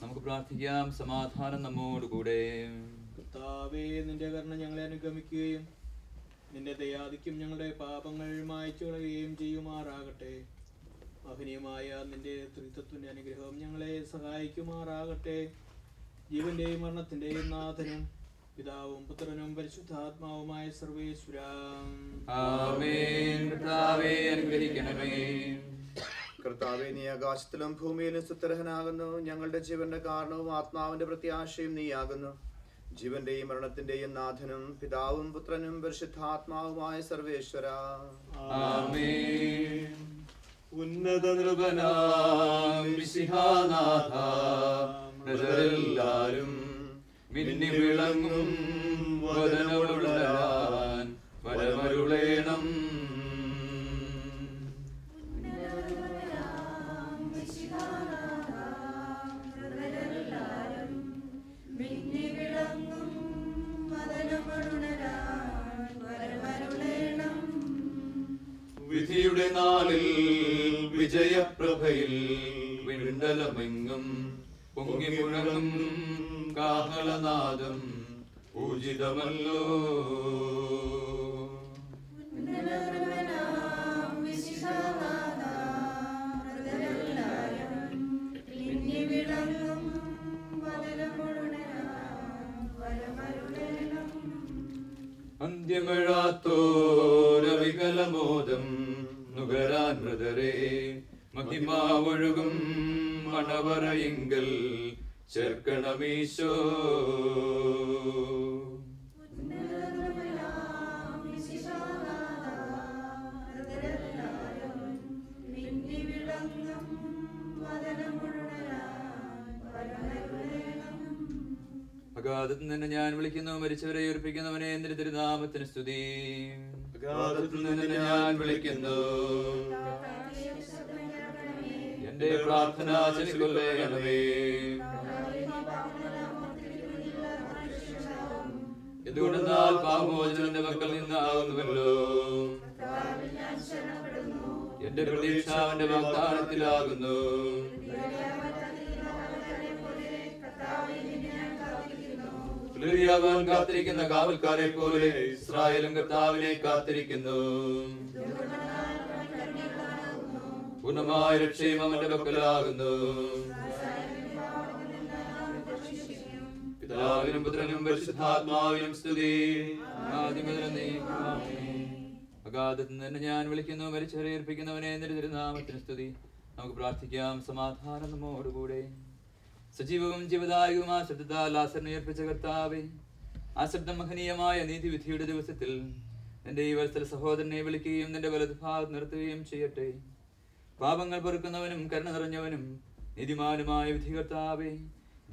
നമുക്ക് പ്രാർത്ഥിക്കാം. സമാധാനം നമ്മോടുകൂടെ. കർത്താവേ, നിന്റെ കരുണ ഞങ്ങളെ അനുഗമിക്കുകയും നിന്റെ ദയാധിക്യം ഞങ്ങളുടെ പാപങ്ങൾ മായ്ച്ചു കളയുകയും ചെയ്യുമാറാകട്ടെ. മഹനീയമായ നിന്റെ ത്രിത്വത്തിന്റെ അനുഗ്രഹം ഞങ്ങളെ സഹായിക്കുമാറാകട്ടെ. ജീവന്റെയും മരണത്തിന്റെയും നാഥനും പിതാവും പുത്രനും പരിശുദ്ധാത്മാവുമായ സർവേശ്വരാ, ആമേൻ. കർത്താവേ, അനുഗ്രഹിക്കണമേ. കർത്താവേ, നീ ആകാശത്തിലും ഭൂമിയിലും സുത്തരഹനാകുന്നു. ഞങ്ങളുടെ ജീവന്റെ കാരണവും ആത്മാവിന്റെ പ്രത്യാശയും നീയാകുന്നു. ജീവന്റെയും മരണത്തിന്റെയും നാഥനും പിതാവും പുത്രനും പരിശുദ്ധാത്മാവുമായ സർവേശ്വരാ, ആമേൻ. ഉന്നത നൃപനാം മിശിഹാനാഥ, മൃതരെല്ലാരും മിന്നി വിളങ്ങും വദനമുള്ളരാൻ വരമരുളേണം. വിധിയുടെ നാളിൽ വിജയപ്രഭയിൽ വിണ്ടലമെങ്ങും പൊങ്ങി മുഴങ്ങും കാഹളനാദം പൂജിതമല്ലോ. അന്ത്യമിഴാത്തോരവികലമോദം നുകരാൻ മൃതരെ മഹിമാവൊഴുകും മണവറയിങ്കൽ ചേർക്കണമീശോ. അഗാധത്തിൽ നിന്ന് ഞാൻ വിളിക്കുന്നു, മരിച്ചവരെ ഉയർപ്പിക്കുന്നവനെ നിന്റെ തിരുനാമത്തിന് സ്തുതി. അഗാധത്തിൽ നിന്ന് ഞാൻ വിളിക്കുന്നു, എന്റെ പ്രാർത്ഥന ചെവിക്കൊള്ളണമേ. എന്തുകൊണ്ടെന്നാൽ പാപമോചനം എന്റെ മക്കൾ നിന്നാകുന്നുവല്ലോ. എന്റെ പ്രതീക്ഷ അവന്റെ വാഗ്ദാനത്തിലാകുന്നു. പുലരിയാകുവാൻ കാത്തിരിക്കുന്ന കാവൽക്കാരെ പോലെ ഇസ്രായേലും കർത്താവിനെ കാത്തിരിക്കുന്നു. പൂർണ്ണമായ രക്ഷയും അവന്റെ പക്കലാകുന്നു. പിതാവിനും പുത്രനും പരിശുദ്ധാത്മാവിനും സ്തുതി. അഗാധത്തിൽ നിന്ന് ഞാൻ വിളിക്കുന്നു, മരിച്ചവരെ ഏൽപ്പിക്കുന്നവനെ നിന്റെ തിരുനാമത്തിന് സ്തുതി. നമുക്ക് പ്രാർത്ഥിക്കാം. സമാധാനം നമ്മോടുകൂടെ. സജീവവും ജീവദായകവും ആ ശബ്ദത്താൽ ആസറിനെ ഏൽപ്പിച്ച കർത്താവേ, ആ ശബ്ദം മഹനീയമായ നീതിവിധിയുടെ ദിവസത്തിൽ നിന്റെ ഈ വത്സല സഹോദരനെ വിളിക്കുകയും നിന്റെ വലതുഭാഗത്ത് നിർത്തുകയും ചെയ്യട്ടെ. പാപങ്ങൾ പൊറുക്കുന്നവനും കരുണ നിറഞ്ഞവനും നീതിമാനുമായ വിധികർത്താവേ,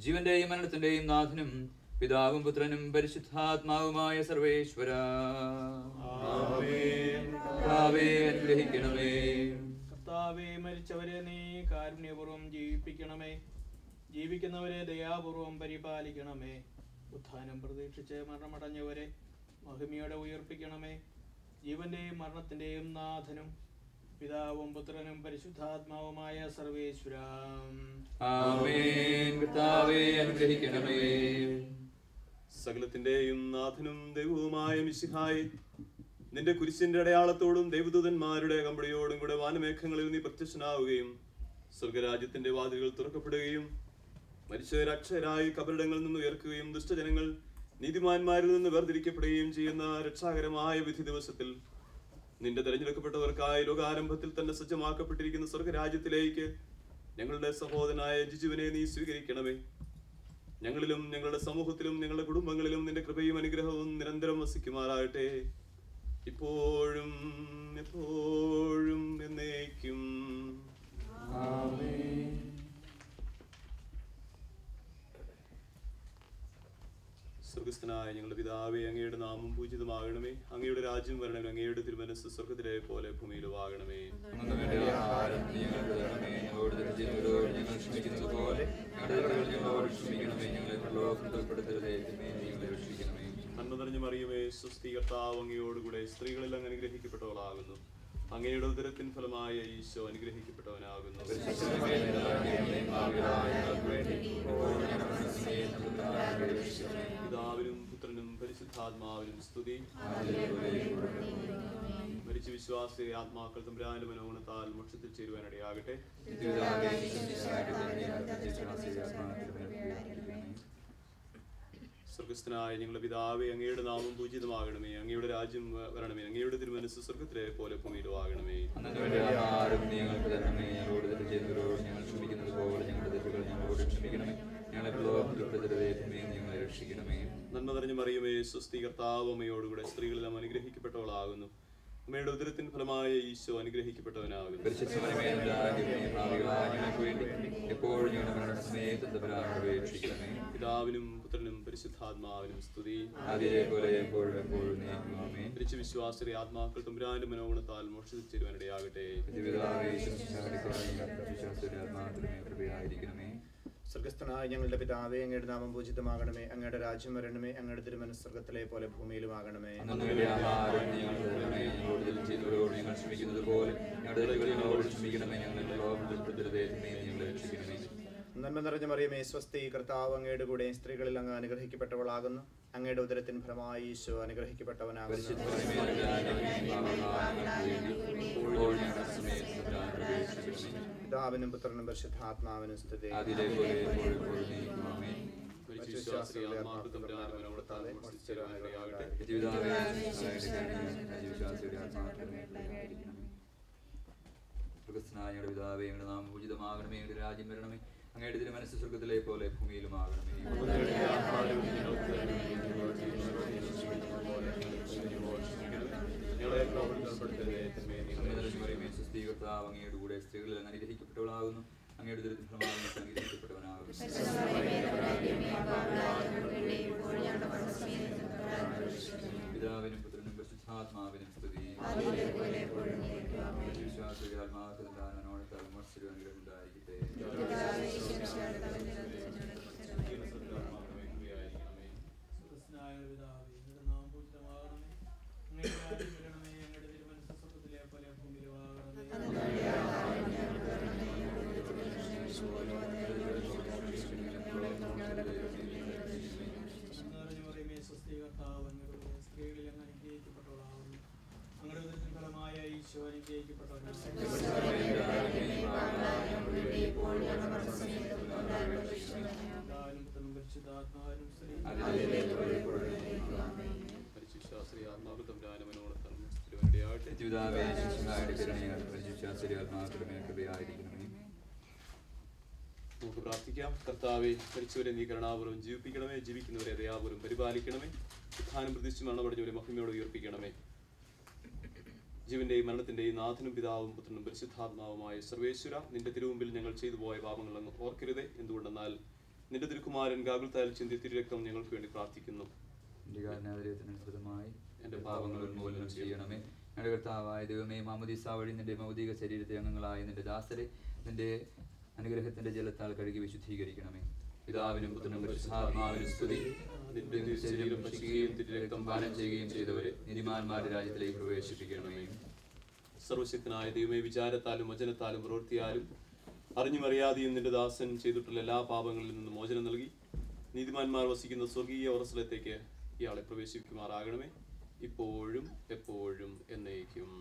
ജീവന്റെയും മരണത്തിന്റെയും നാഥനും പിതാവും പുത്രനും പരിശുദ്ധാത്മാവുമായ സർവേശ്വര, അനുഗ്രഹിക്കണമേ. കർത്താവേ, മരിച്ചവരെ നീ കാരുണ്യപൂർവ്വം ജീവിപ്പിക്കണമേ. ജീവിക്കുന്നവരെ ദയാപൂർവം പരിപാലിക്കണമേ. ഉത്ഥാനം പ്രതീക്ഷിച്ച് മരണമടഞ്ഞവരെ മഹിമയോടെ ഉയർപ്പിക്കണമേ. ജീവന്റെയും മരണത്തിന്റെയും നാഥനും പിതാവും പുത്രനും പരിശുദ്ധാത്മാവുമായ സർവേശ്വര, അനുഗ്രഹിക്കണമേ. സകലത്തിന്റെയും നാഥനും ദൈവവുമായ മിശിഹായി, നിന്റെ കുരിശിന്റെ അടയാളത്തോടും ദൈവദൂതന്മാരുടെ കമ്പടിയോടും കൂടെ വാനമേഘങ്ങളിൽ നീ പ്രത്യക്ഷനാവുകയും സ്വർഗരാജ്യത്തിന്റെ വാതിലുകൾ തുറക്കപ്പെടുകയും മരിച്ചവർ അക്ഷരായി കബറിടങ്ങളിൽ നിന്ന് ഉയർക്കുകയും ദുഷ്ടജനങ്ങൾ നീതിമാന്മാരിൽ നിന്ന് വേർതിരിക്കപ്പെടുകയും ചെയ്യുന്ന രക്ഷാകരമായ വിധി ദിവസത്തിൽ നിന്റെ തെരഞ്ഞെടുക്കപ്പെട്ടവർക്കായി ലോകാരംഭത്തിൽ തന്നെ സജ്ജമാക്കപ്പെട്ടിരിക്കുന്ന സ്വർഗരാജ്യത്തിലേക്ക് ഞങ്ങളുടെ സഹോദരനായ ജിജുവിനെ നീ സ്വീകരിക്കണമേ. ഞങ്ങളിലും ഞങ്ങളുടെ സമൂഹത്തിലും ഞങ്ങളുടെ കുടുംബങ്ങളിലും നിന്റെ കൃപയും അനുഗ്രഹവും നിരന്തരം വസിക്കുമാറാകട്ടെ, ഇപ്പോഴും എപ്പോഴും എന്നേക്കും. സ്വർഗസ്ഥനായ ഞങ്ങളുടെ പിതാവേ, അങ്ങയുടെ നാമം പൂജിതമാകണമേ. അങ്ങയുടെ രാജ്യം വരണമേ. അങ്ങയുടെ തിരുമനസ്സ് സ്വർഗത്തിലെ പോലെ ഭൂമിയിലും ആകണമേ. നന്മ നിറഞ്ഞ മറിയമേ, സ്വസ്തി, കർത്താവ് അങ്ങയോടുകൂടെ സ്ത്രീകളിൽ അങ്ങ് അനുഗ്രഹിക്കപ്പെട്ടവളാകുന്നു. അങ്ങയുടെ ഉദരത്തിൻ ഫലമായ ഈശോ അനുഗ്രഹിക്കപ്പെട്ടവനാകുന്നു. പിതാവിനും പുത്രനും പരിശുദ്ധാത്മാവിനും സ്തുതി. മരിച്ച വിശ്വാസിയെ ആത്മാക്കൾ തമ്പുരാന്റെ മനോഗുണത്താൽ മോക്ഷത്തിൽ ചേരുവാനിടയാകട്ടെ. സ്വർഗസ്ഥനായ ഞങ്ങളുടെ പിതാവേ, അങ്ങയുടെ നാമം പൂജിതമാകണമേ. അങ്ങയുടെ രാജ്യം വരണമേ. അങ്ങയുടെ തിരുമനസ്സ് സ്വർഗത്തിലെ പോലെ ഭൂമിയിലും ആകണമേ. നന്മ നിറഞ്ഞ മറിയമേ, സ്വസ്തി, കർത്താവ് അങ്ങയോടുകൂടെ സ്ത്രീകളെല്ലാം അനുഗ്രഹിക്കപ്പെട്ടവളാകുന്നു. അമ്മയുടെ ഉദരത്തിൻ ഫലമായ ഈശോ അനുഗ്രഹിക്കപ്പെട്ടവനാകുന്നു. പിതാവിനും പുത്രനും പരിശുദ്ധാത്മാവിനും സ്തുതി. മരിച്ച വിശ്വാസിയുടെ ആത്മാക്കൾ തമ്പുരാന്റെ മനോഗുണത്താൽ മോക്ഷത്തിൽ ചേരുവാനിടയാകട്ടെ. സ്വർഗസ്ഥനായ ഞങ്ങളുടെ പിതാവേ, അങ്ങയുടെ നാമം പൂജിതമാകണമേ. അങ്ങയുടെ രാജ്യം വരണമേ. അങ്ങയുടെ തിരുമനസ്സ് സ്വർഗത്തിലെ പോലെ ഭൂമിയിലും ആകണമേ. നന്മ നിറഞ്ഞ മറിയമേ, സ്വസ്തി, കർത്താവ് അങ്ങയുടെ കൂടെ സ്ത്രീകളിൽ അങ്ങ് അനുഗ്രഹിക്കപ്പെട്ടവളാകുന്നു. അങ്ങയുടെ ഉദരത്തിൻ ഫലമായ ഈശോ അനുഗ്രഹിക്കപ്പെട്ടവനാകുന്നു. പിതാവിനും പുത്രനും പരിശുദ്ധാത്മാവിനും സ്തുതി. സ്വർഗസ്ഥനായ പിതാവേ, അങ്ങയുടെ നാമം പൂജിതമാകണമേ. അങ്ങയുടെ രാജ്യം വരണമേ. അങ്ങയുടെ തിരുമനസ്സ് സ്വർഗത്തിലെ പോലെ ഭൂമിയിലും ആകണമേ. കർത്താവ് അങ്ങയുടെ കൂടെ സ്ത്രീകളിൽ അങ്ങ് അനുഗ്രഹിക്കപ്പെട്ടവളാകുന്നു. അങ്ങയുടെ ഉദരത്തിൻ ഫലമായി അനുഗ്രഹിക്കപ്പെട്ടവനാകുന്നു. പിതാവിനും പുത്രനും പരിശുദ്ധാത്മാവിനും സ്തുതി. വിശ്വാസികളുടെ ആത്മാക്കളോട് മത്സരം അനുഗ്രഹം ഉണ്ടായിരിക്കട്ടെ. പരിശുദ്ധ പുത്രനും പരിശുദ്ധാത്മാവിനും സ്ത്രീ പരിശുദ്ധാശ്രീ ആത്മാവൃതം രാനവനോടത്തം തിരുവനടിയാട്ടെ ജീവിതാവേ ശിശുവായുടെ കരുണയാൽ പരിശുദ്ധാശ്രീ ആത്മാക്കളുടെ കൃപയായിരിക്കണമേ. നമുക്ക് പ്രാർത്ഥിക്കാം. കർത്താവെ, മരിച്ചവരെ നീ കരുണാപൂർവ്വം ജീവിപ്പിക്കണമേ, ജീവിക്കുന്നവരെ ദയാപൂർവ്വം പരിപാലിക്കണമേ, ഉത്ഥാനം പ്രതിഷ്ഠിച്ച് മരണമടഞ്ഞവരെ മഹിമയോടെ ഉയർപ്പിക്കണമേ. ജീവന്റെയും മരണത്തിന്റെയും നാഥനും പിതാവും പുത്രനും പരിശുദ്ധാത്മാവുമായ സർവേശ്വര, നിന്റെ തിരുമുമ്പിൽ ഞങ്ങൾ ചെയ്തു പോയ പാപങ്ങൾ അങ്ങ് ഓർക്കരുതേ. എന്തുകൊണ്ടെന്നാൽ നിന്റെ തിരുക്കുമാരൻ ഗാകുൽത്തായിൽ ചിന്തി തിരുരക്തം ഞങ്ങൾക്ക് വേണ്ടി പ്രാർത്ഥിക്കുന്നു. എന്റെ പാപങ്ങൾ ഉന്മൂലനം ചെയ്യണമേ. ഞങ്ങളുടെ കർത്താവായ ദൈവമേ, മാമോദീസ വഴി നിന്റെ ഭൗതിക ശരീരത്തെ അംഗങ്ങളായ നിന്റെ ദാസരെ നിന്റെ അനുഗ്രഹത്തിന്റെ ജലത്താൽ കഴുകി വിശുദ്ധീകരിക്കണമേ. പിതാവിനും പുത്രനും പരിശുദ്ധാത്മാവിനും സ്തുതി. നിന്റെ ശരീരം ഭക്ഷിക്കുകയും തിരുരക്തം പാനം ചെയ്യുകയും ചെയ്തവരെ നീതിമാന്മാരുടെ രാജ്യത്തിലേക്ക് പ്രവേശിപ്പിക്കണമേ. സർവശക്തനായ ദൈവമേ, വിചാരത്താലും വചനത്താലും പ്രവൃത്തിയാലും അറിഞ്ഞുമറിയാതെയും നിന്റെ ദാസൻ ചെയ്തിട്ടുള്ള എല്ലാ പാപങ്ങളിൽ നിന്ന് മോചനം നൽകി നീതിമാന്മാർ വസിക്കുന്ന സ്വർഗീയ ഉറസലത്തേക്ക് ഇയാളെ പ്രവേശിക്കുമാറാകണമേ, ഇപ്പോഴും എപ്പോഴും എന്നേക്കും.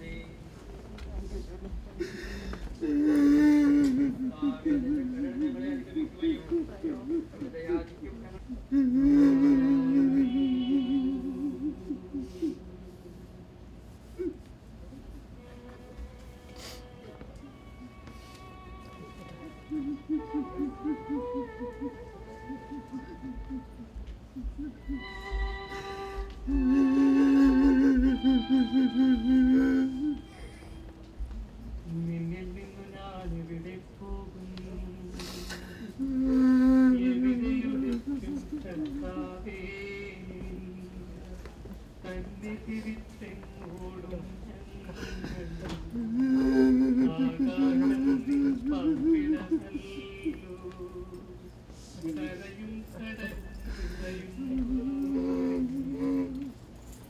ും ഓടും ആകാശം നിൻ പാർപ്പിടമല്ലോ കരയും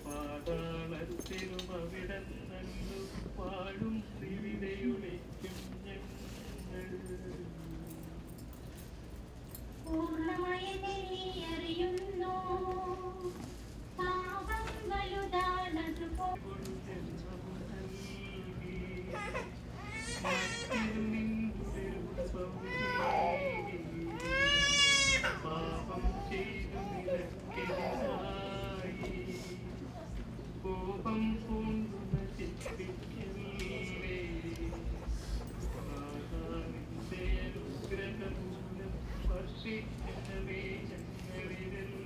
പാതാളത്തിലും അവിടന്നല്ലു പാടും വിവിധയുളിക്കും ഞങ്ങൾ പൂർണ്ണമായതിനെ അറിയുന്നു പാപം വലുതാണത് പാപം ചെയ്തു നിരക്കിനായി കോപം പൂണ്ടു നശിപ്പിക്കല്ലേ ആകാശത്തെ അനുഗ്രഹമൂലം വർഷിക്കണമേ ഞങ്ങളിലെല്ലാം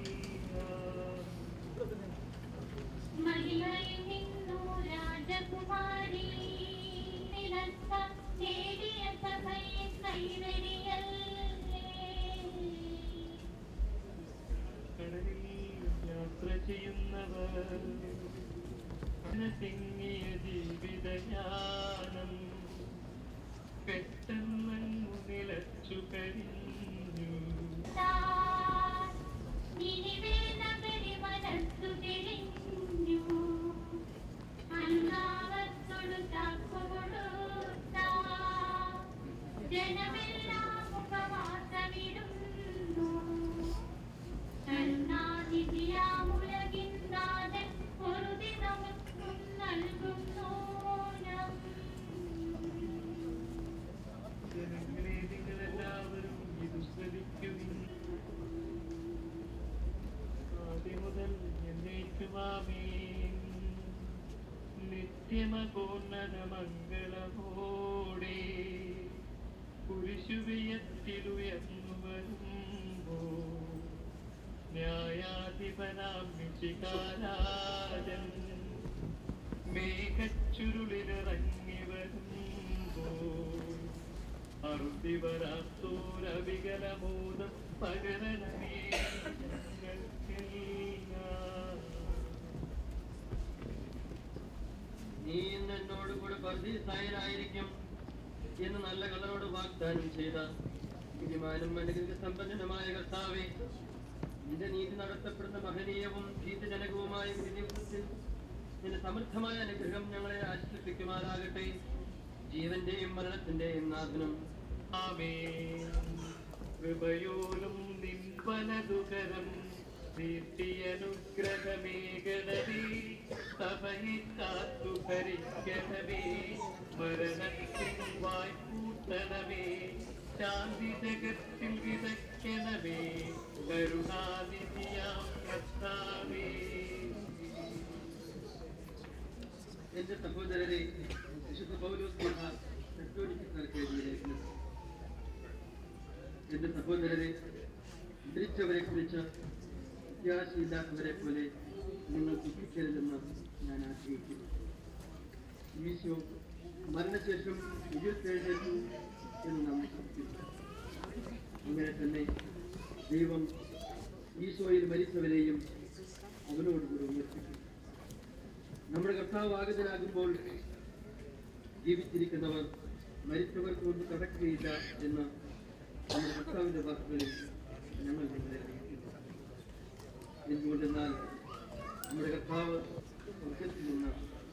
മഹിമയിൽ നിന്നു രാജകുമാരി നിനക്ക നേടിയ സഭയെ കൈവരിയല്ലേ കടലിൽ യാത്ര ചെയ്യുന്നവർ തിങ്ങിയ ജീവിതയാനം പെട്ടെന്നു നിലച്ചു കരിഞ്ഞു നിനിവേ നഗരി മനസ്സു തെളിഞ്ഞു അന്നാവത്തോടു താക്കുകൊടുത്ത ജനമെല്ലാം ഉപവാസമിടുന്നു കരുണാനിധിയാമുലകിൻ നാഥൻ പൊറുതി നമുക്കും നൽകുന്നു ജനങ്ങളെ നിങ്ങളെല്ലാവരും ഇത് ശ്രദ്ധിക്കുവിൻ ആദ്യം മുതൽ എന്നേക്കുമാമേൻ നിത്യമകോന്നത മംഗളമോടെ കുരിശുവിയത്തിലുയർന്നു വരുമ്പോ ന്യായാധിപനാം മിശിഹാരാജൻ മേഘച്ചുരുളിലിറങ്ങി വരുമ്പോ അറുതിവരാത്തോരവികലബോധം പകരണമേ ഞങ്ങൾക്കെല്ലാം. നീ ഇന്ന് എന്നോട് കൂടെ പർദീസായനായിരിക്കും എന്ന് നല്ല കളറോട് വാഗ്ദാനം ചെയ്ത ബുദ്ധിമാനും അനുഗ്രഹ സമ്പന്നനുമായ കർത്താവേ, നിന്റെ നീതി നടത്തപ്പെടുന്ന മഹനീയവും ഭീതിജനകവുമായ ഒരു ദിവസത്തിൽ നിന്റെ സമൃദ്ധമായ അനുഗ്രഹം ഞങ്ങളെ ആശ്വസിപ്പിക്കുമാറാകട്ടെ. ജീവന്റെയും മരണത്തിന്റെയും നാഥനും ആമേൻ. കൃപയോലും നിൻവലതുകരം നീട്ടിയനുഗ്രഹമേകണമേ സഭയെ കാത്തു ഭരിക്കണമേ മരണത്തിൻ വായ്പൂട്ടണമേ ശാന്തി ജഗത്തിൽ വിതയ്ക്കണമേ കരുണാനിധിയാം കർത്താവേ. എന്റെ സഹോദരരെ, വിശുദ്ധ പൗലോസ് തെസ്സലോനിക്കർക്ക് എഴുതിയ ലേഖനം. എന്റെ സഹോദരരെ, മരിച്ചവരെ കുറിച്ച് പ്രത്യാശയില്ലാത്തവരെ പോലെ നിങ്ങൾ ദുഃഖിക്കരുതെന്ന് ഞാൻ ആഗ്രഹിക്കുന്നു. ഈശോ മരണശേഷം ഉയർത്തെഴുന്നേറ്റു എന്ന് നാം വിശ്വസിക്കുന്നു. അങ്ങനെ തന്നെ ദൈവം ഈശോയിൽ മരിച്ചവരെയും അവനോടുകൂടി ഉയർത്തിക്കും. നമ്മുടെ കർത്താവ് ആഗതനാകുമ്പോൾ ജീവിച്ചിരിക്കുന്നവർ മരിച്ചവർ കൊണ്ട് കടക്കുകയില്ല എന്ന് നമ്മുടെ കർത്താവിന്റെ വാക്കുകളിൽ ഞങ്ങൾ നിങ്ങളെ അറിയിക്കുന്നു. എന്തുകൊണ്ടെന്നാൽ നമ്മുടെ കർത്താവ് സ്വർഗ്ഗത്തിൽ നിന്ന്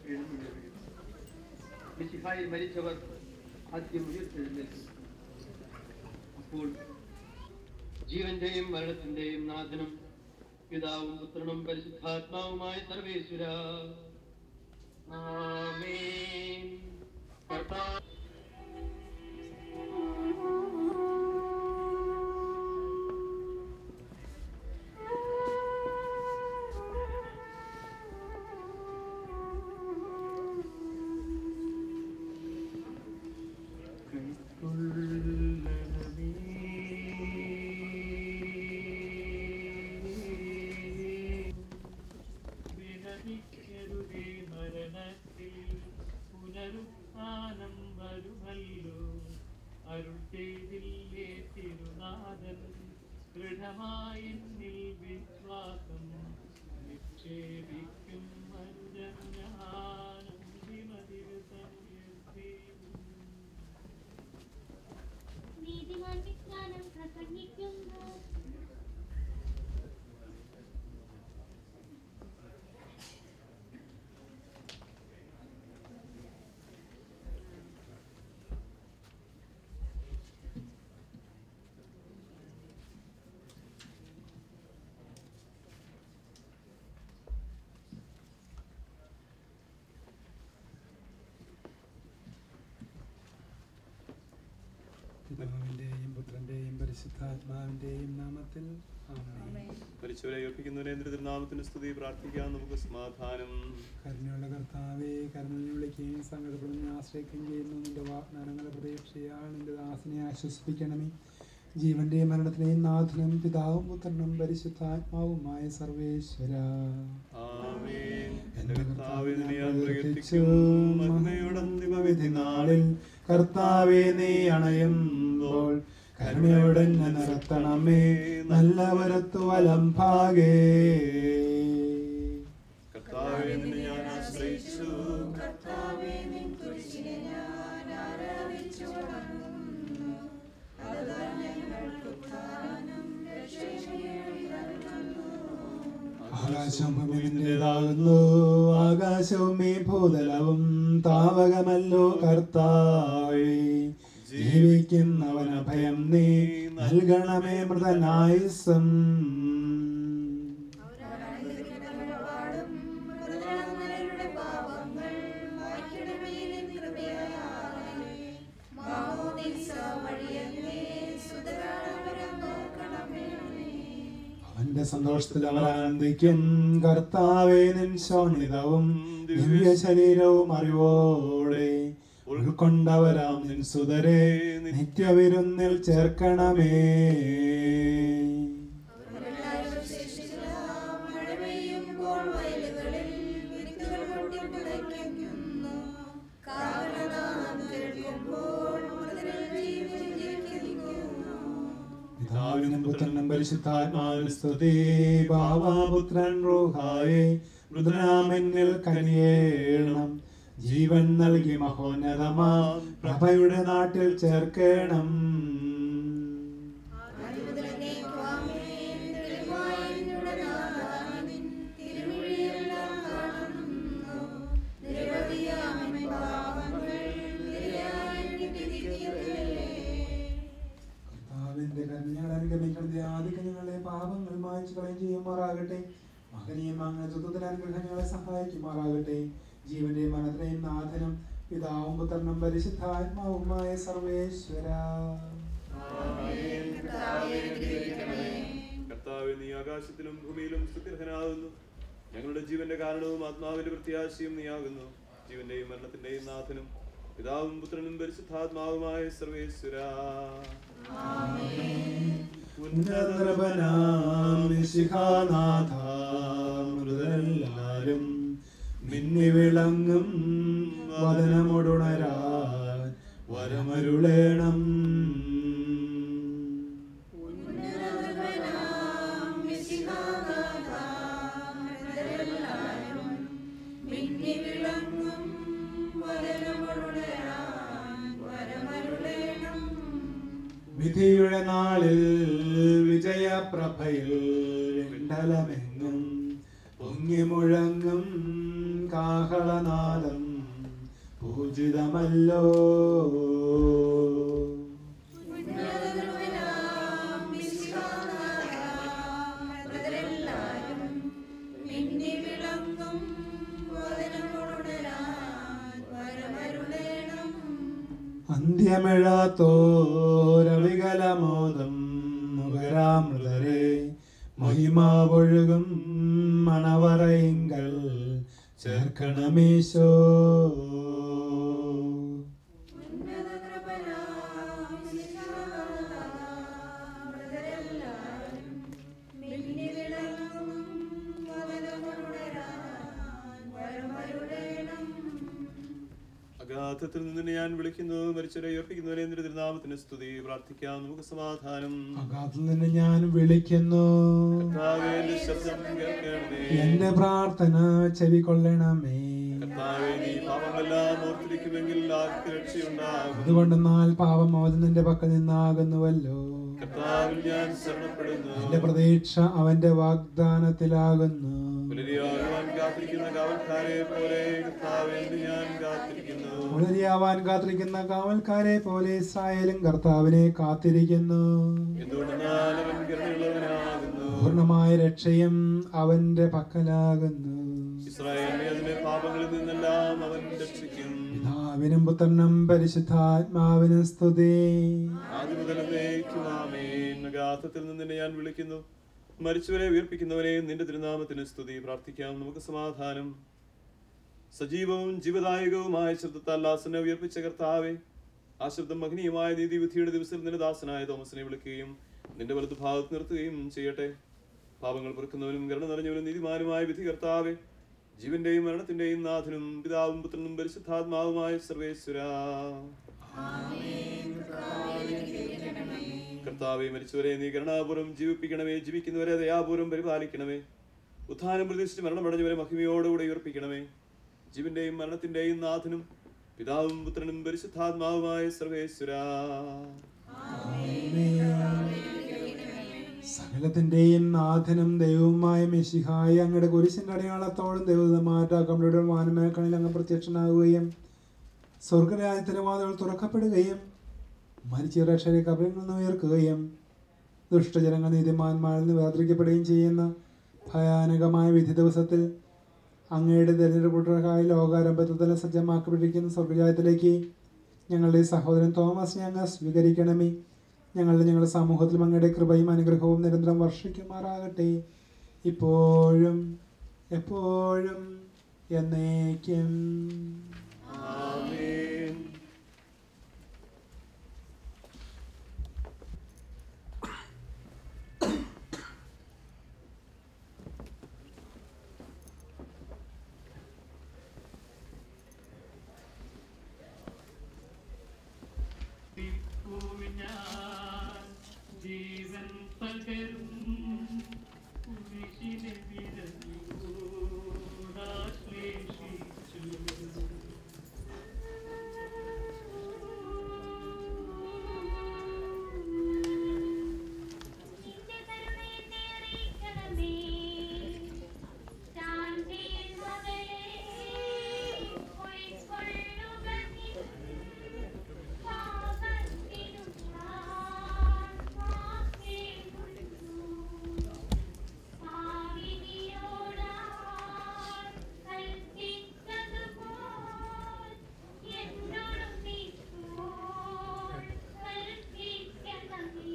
എഴുന്നേൽക്കും. മിശിഹായിൽ മരിച്ചവർ ആദ്യം ഉയർത്തെഴുന്നേൽക്കും. അപ്പോൾ ജീവന്റെയും മരണത്തിന്റെയും നാഥനും പിതാവും പുത്രനും പരിശുദ്ധാത്മാവുമായ സർവേശ്വര ആമേൻ. കർത്താവ് വിലപിക്കരുതേ മരണത്തിൽ പുനരുത്ഥാനം വരുമല്ലോ അരുൾ ചെയ്തില്ലേ തിരുനാഥൻ ദൃഢമായ എന്നിൽ വിശ്വാസം നിക്ഷേപിക്കും ജ്ഞാനം വിമതിരുതമുയർത്തി നീതിമാൻ വിജ്ഞാനം പ്രസംഗിക്കുന്നു. പിതാവിന്റെയും പുത്രന്റെയും പരിശുദ്ധാത്മാവിന്റെയും നാമത്തിൽ ആമേൻ. മരിച്ചവരെ ഏൽപ്പിക്കുന്നവരെ നാമത്തിന് സ്തുതി പ്രാർത്ഥിക്കാം. നമുക്ക് സമാധാനം. കരുണയുള്ള കർത്താവേ, കരുണയിൽ വിളിക്കുകയും സങ്കടപ്പെടുന്ന ആശ്രയിക്കുകയും ചെയ്യുന്നു. നിന്റെ വാഗ്ദാനങ്ങളെ പ്രതീക്ഷയാൽ നിന്റെ ദാസനെ ആശ്വസിപ്പിക്കണമേ. ജീവന്റെയും മരണത്തിന്റെയും നാഥനും പിതാവും പുത്രനും പരിശുദ്ധാത്മാവുമായ സർവേശ്വര വിധി നാളിൽ കർത്താവേ നീ അണയുമ്പോൾ കരുണയോടെ നിർത്തണമേ. നല്ല വരത്തു വലം ഭാഗേ കർത്താവേ നിന്നെ ഞാൻ ആശ്രയിച്ചു. കർത്താവേ നിൻ കുരിശിനെ ഞാൻ ആരാധിച്ചു വണങ്ങുന്നു. അതുതാൻ ഞങ്ങൾക്ക് ഉദ്ധാനം രക്ഷയുമേകി നൽകുന്നു. ആകാശം ഭൂമിന്റേതാകുന്നു, ആകാശവും ഈ ഭൂതലവും താവകമല്ലോ കർത്താവേ. ജീവിക്കുന്നവന ഭയം നീ നൽകണമേ മൃതനായുസ്സം. അവന്റെ സന്തോഷത്തിൽ അവർ ആനന്ദിക്കും. കർത്താവേ നിൻ ശോണിതവും ദിവ്യ ശരീരവും അറിവോടെ ഉൾക്കൊണ്ടവരാം നിൻ സുതരെ നിത്യവിരുന്നിൽ ചേർക്കണമേ. പിതാവിനും പുത്രനും പരിശുദ്ധാത്മാവിനും സ്തുതി. ബാവാപുത്രൻ റൂഹായേ മൃദുനാമെന്നിൽ കനിയേണം. ജീവൻ നൽകി മഹോന്നതമാം പ്രഭയുടെ നാട്ടിൽ ചേർക്കണം. കർത്താവിന്റെ കരുണയാൽ അനുഗമിക്കണത്തെ ആദികഞ്ഞങ്ങളെ പാപങ്ങൾ മായ്ച്ചു കളയും ചെയ്യുമാറാകട്ടെ. മകനീയമായ ചതുർത്ഥ അനുഗ്രഹങ്ങളെ സഹായിക്കുമാറാകട്ടെ. ജീവന്റെയും മരണത്തിന്റെയും നാഥനും പിതാവും പുത്രനും പരിശുദ്ധാത്മാവുമായ സർവേശ്വര. കർത്താവേ നീ ആകാശത്തിലും ഭൂമിയിലും സ്തുത്യർഹനാകുന്നു. ഞങ്ങളുടെ ജീവന്റെ കാരണവും ആത്മാവിന്റെ പ്രത്യാശയും നീയാകുന്നു. ജീവന്റെയും മരണത്തിന്റെയും നാഥനും പിതാവും പുത്രനും പരിശുദ്ധാത്മാവുമായ സർവേശ്വര. മൃതരെല്ലാരും മിന്നി വിളങ്ങും വദനമൊടുണരാൻ വരമരുളേണം. വിധിയുടെ നാളിൽ വിജയപ്രഭയിൽ വിണ്ടലമെങ്ങും പൊങ്ങി മുഴങ്ങും കാഹളനാദം പൂജിതമല്ലോ. അന്ത്യമിഴാത്തോരവികലമോദം മുഖരാമൃതരെ മഹിമാവൊഴുകും മണവറയിങ്കൽ ചേർക്കണമീശോ. അഗാധത്തിൽ നിന്ന് ഞാൻ വിളിക്കുന്നു, മരിച്ചവരെ ഉയർപ്പിക്കുന്നവരെ നിന്റെ തിരുനാമത്തിന് സ്തുതി. പ്രാർത്ഥിക്കാം, നമുക്ക് സമാധാനം. അഗാധത്തിൽ നിന്ന് ഞാൻ വിളിക്കുന്നു, കർത്താവേ എന്റെ ശബ്ദം കേൾക്കണമേ. എന്റെ പ്രാർത്ഥന ചെവികൊള്ളണമേ. കർത്താവേ നീ പാപമെല്ലാം ഓർത്തിരിക്കുമെങ്കിൽ ആർക്ക് രക്ഷയുണ്ടാകും? അതുകൊണ്ടെന്നാൽ പാപമോചനം നിന്റെ പക്കൽ നിന്നാകുന്നുവല്ലോ. കർത്താവിൽ ഞാൻ ശരണപ്പെടുന്നു. എന്റെ പ്രതീക്ഷ അവന്റെ വാഗ്ദാനത്തിലാകുന്നു. പുലരിയാകുവാൻ കാത്തിരിക്കുന്ന കാവൽക്കാരെ പോലെ കർത്താവേ ഞാൻ കാത്തിരിക്കുന്നു. പുലരിയാവാൻ കാത്തിരിക്കുന്ന കാവൽക്കാരെ പോലെ ഇസ്രായേലും കർത്താവിനെ കാത്തിരിക്കുന്നു. എന്തുകൊണ്ടെന്നാൽ അവൻ കരുണയുള്ളവനാകുന്നു, പൂർണ്ണമായ രക്ഷയും അവന്റെ പക്കലാകുന്നു. ഇസ്രായേലിനെ അതിന്റെ പാപങ്ങളിൽ നിന്നെല്ലാം അവൻ രക്ഷിക്കും. പിതാവിനും പുത്രനും പരിശുദ്ധാത്മാവിനും സ്തുതി. ആദ്യം മുതൽ എന്നേക്കും ആമേൻ. അഗാധത്തിൽ നിന്ന് ഞാൻ വിളിക്കുന്നു, മരിച്ചവരെ ഉയർപ്പിക്കുന്നവരെ നിന്റെ തിരുനാമത്തിന് സ്തുതി. പ്രാർത്ഥിക്കാം, നമുക്ക് സമാധാനം. സജീവവും ജീവദായകവുമായ ശബ്ദത്താൽ ദാസനെ ഉയർപ്പിച്ച കർത്താവേ, ആ ശബ്ദം മഹനീയമായ നീതിവിധിയുടെ ദിവസത്തിൽ നിന്റെ ദാസനായ തോമസിനെ വിളിക്കുകയും നിന്റെ വലതു ഭാഗത്ത് നിർത്തുകയും ചെയ്യട്ടെ. പാപങ്ങൾ പൊറുക്കുന്നവനും കരുണ നിറഞ്ഞവനും നീതിമാനുമായ വിധി കർത്താവേ, ജീവന്റെയും മരണത്തിന്റെയും നാഥനും പിതാവും പുത്രനും പരിശുദ്ധാത്മാവുമായ സർവേശ്വരാ, കർത്താവേ മരിച്ചവരെ നീ കരുണാപൂർവ്വം ജീവിപ്പിക്കണമേ. ജീവിക്കുന്നവരെ ദയാപൂർവ്വം പരിപാലിക്കണമേ. ഉത്ഥാനം പ്രതീക്ഷിച്ച് മരണമടഞ്ഞവരെ മഹിമയോടുകൂടെ ഉയർപ്പിക്കണമേ. ജീവന്റെയും മരണത്തിന്റെയും നാഥനും പിതാവും പുത്രനും പരിശുദ്ധാത്മാവുമായ സർവേശ്വരാ, സകലത്തിന്റെയും നാഥനും ദൈവവുമായ മിശിഹായി അങ്ങയുടെ കുരിശിന്റെ അടയാളത്തോടും ദൈവമാറ്റാക്കമ്മയുടെ വാനമേഖലയിൽ അങ്ങ് പ്രത്യക്ഷനാവുകയും സ്വർഗരാജ്യത്തിന്റെ വാതിലുകൾ തുറക്കപ്പെടുകയും മരിച്ച രക്ഷരെ കബറിൽ നിന്ന് ഉയർക്കുകയും ദുഷ്ടജനങ്ങൾ നീതിമാന്മാരിൽ നിന്ന് വേർതിരിക്കപ്പെടുകയും ചെയ്യുന്ന ഭയാനകമായ വിധി ദിവസത്തിൽ അങ്ങയുടെ തിരഞ്ഞെടുപ്പുകായി ലോകാരംഭത്തിൽ തന്നെ സജ്ജമാക്കപ്പെട്ടിരിക്കുന്ന സ്വർഗരാജ്യത്തിലേക്ക് ഞങ്ങളുടെ സഹോദരൻ തോമസിനെ അങ്ങ് സ്വീകരിക്കണമേ. ഞങ്ങളുടെ സമൂഹത്തിലും അങ്ങയുടെ കൃപയും അനുഗ്രഹവും നിരന്തരം വർഷിക്കുമാറാകട്ടെ, ഇപ്പോഴും എപ്പോഴും എന്നേക്കും. ആമേൻ. ജീവൻ പകരും കുരിശിനെ വിരലൂടാശ്ലേഷിച്ചു. നിന്റെ കരുണ എന്നെ അറിയിക്കണമേ. ശാന്തിയിൽ മകളെ പൊയ്ക്കൊള്ളുക നിൻ പാപത്തിനും ഞാൻ മാപ്പേകുന്നു. പാപിനിയോടാൻ കൽപ്പിച്ചതുപോൽ എന്നോടും നീ ഇപ്പോൾ കൽപ്പിക്കണമേ.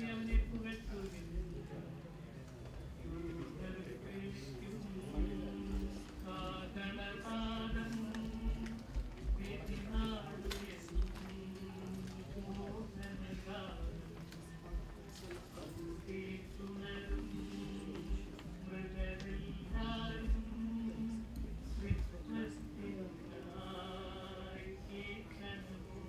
അവനെ പുകഴ്ത്തുവിൻ. കാതളപാദം വിധിനാടുയരും മോഹനഗാനം കൗതുകീർത്തുണരും മൃഗരെല്ലാരും വിശ്വസ്തിനായി കീർത്തനമോ.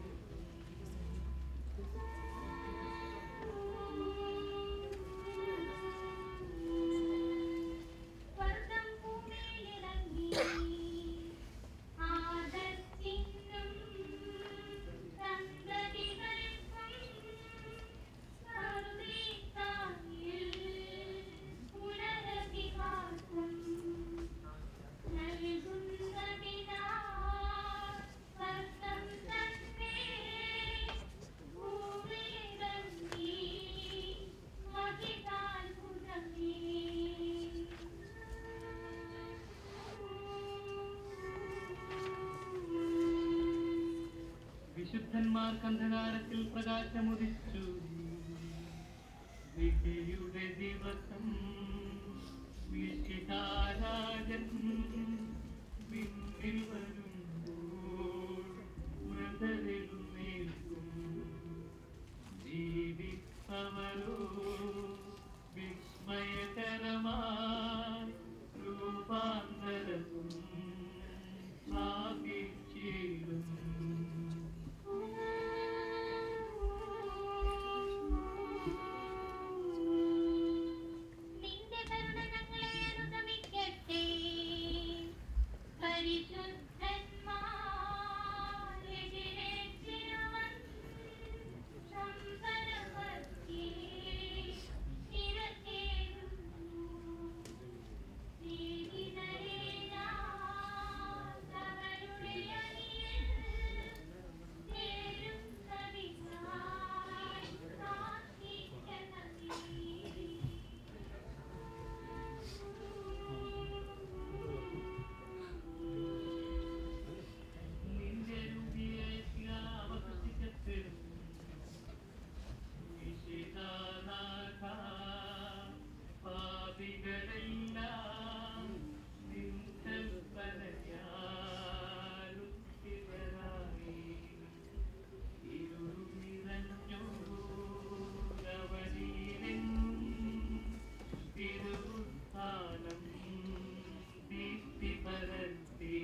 സ്വർഗ്ഗം ഭൂമിയിലിറങ്ങി ആദർശിന്നും സന്തതികൾക്കും കരുണീത്തായിൽ പുനരധിവാസം നൽകുന്നതിനാൽ സ്വർഗ്ഗം തന്നെ ഭൂമിയിറങ്ങി മഹിതാത്ഭുതമേ. വിശുദ്ധന്മാർക്ക് അന്ധകാരത്തിൽ പ്രകാശമുദിച്ചു. വിധിയുടെ ദിവസം വിശിഹാരാജൻ വിണ്ണിൽ വരുമ്പോൾ മൃതരെഴുന്നേൽക്കും. ജീവിപ്പവരോ വിസ്മയകരമായി രൂപാന്തരവും പ്രാപിച്ചിടും. നിന്റെ കരുണ ഞങ്ങളെ അനുഗമിക്കട്ടെ. പരിശുദ്ധന്മാരെതിരേറ്റിടുവൻ സംബരമർത്തി നിരത്തേടുന്നു. സ്നേഹിതരേ, ഞാൻ അവരുടെ അരികിൽ നേരും കവിതായി പ്രാർത്ഥിക്കണമേ. നിന്റെ രൂപിയേറ്റിയ അവതരിക്കപ്പെടും. വിശിതാനാഥ, പാപികളെല്ലാം നിൻ കൽപ്പനയാൽ ഉദ്ധിതരായി. ഇരുൾ നിറഞ്ഞോരവനിയിലെങ്ങും തിരുവുത്ഥാനം ദീപ്തി പരത്തി.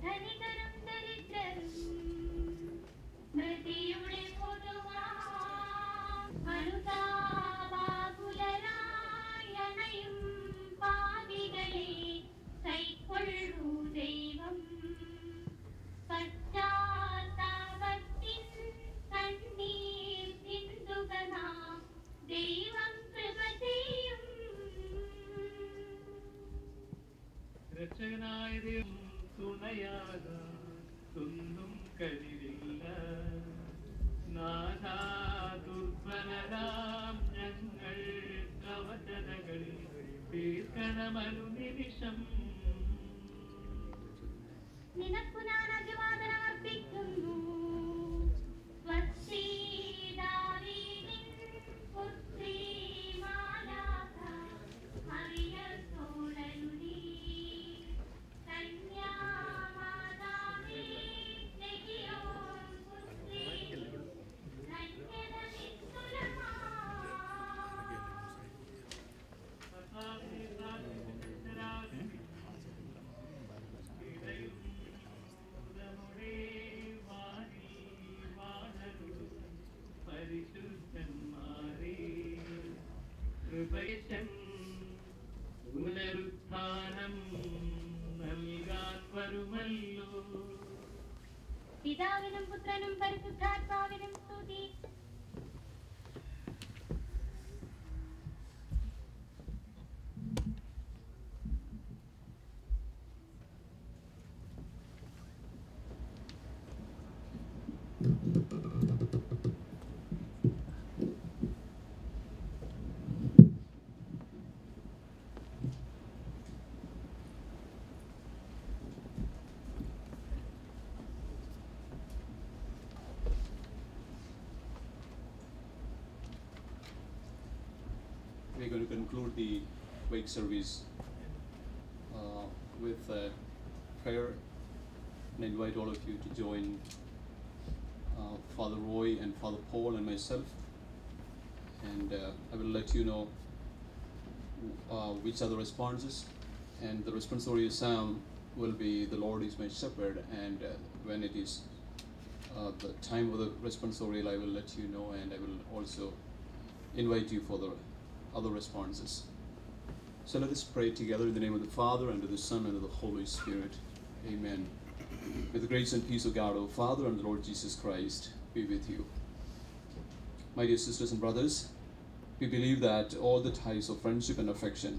ധനികരും ദരിദ്രരും മൃതിയുടെ പൊതുവാം അനുതാപാകുലരായി അണയും പാപികളെ കൈക്കൊള്ളൂ ദൈവം. പശ്ചാത്താപത്തിൻ കണ്ണീർ ചിന്തുക നാം, ദൈവം കൃപ ചെയ്യും. രക്ഷകനായ ദൈവം തുണയാതൊന്നും കഴിവില്ല. നാഥാ, ദുർബലരാം ഞങ്ങൾ പ്രവചനകളിൽ തീർക്കണമനുനിമിഷം. നിനക്കു ഞാൻ അഭിവാദനമർപ്പിക്കുന്നു. സ്വസ്തി ദാവീദിൻ പുത്രീ മാലാഖ, മറിയത്തോടരുളി. കന്യാമാതാവേ, നെഹിയോൻ പുത്രീ, ധന്യത നിസ്തുലമാ. പരിശുദ്ധന്മാരെ, കൃപയശൻ പുനരുത്ഥാനം നൽകാൻ വരുമല്ലോ. പിതാവിനും പുത്രനും പരിശുദ്ധാത്മാവിനും സ്തുതി. We're going to conclude the wake service with prayer and invite all of you to join Father Roy and Father Paul and myself, and I will let you know which are the responses, and the responsorial psalm will be "The Lord is my shepherd," and when it is the time of the responsorial, I will let you know, and I will also invite you for the other responses. So let us pray together in the name of the Father, and of the Son, and of the Holy Spirit. Amen. May the grace and peace of God, our Father, and the Lord Jesus Christ be with you. My dear sisters and brothers, we believe that all the ties of friendship and affection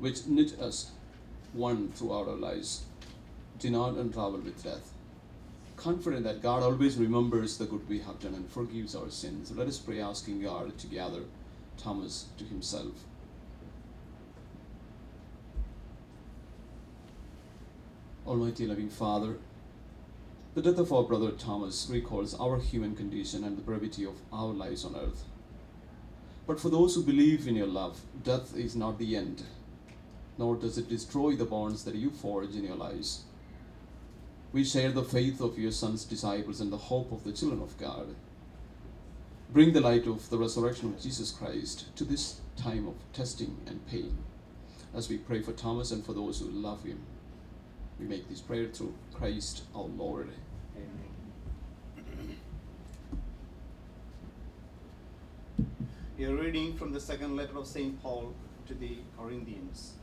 which knit us one throughout our lives do not unravel with death. Confident that God always remembers the good we have done and forgives our sins, so let us pray, asking God to gather Thomas to himself. Almighty loving Father, the death of our brother Thomas recalls our human condition and the brevity of our lives on earth. But for those who believe in your love, death is not the end, nor does it destroy the bonds that you forge in your lives. we share the faith of your Son's disciples and the hope of the children of God. Bring the light of the resurrection of Jesus Christ to this time of testing and pain. As we pray for Thomas and for those who love him, we make this prayer through Christ our Lord. A reading from the second letter of St. Paul to the Corinthians.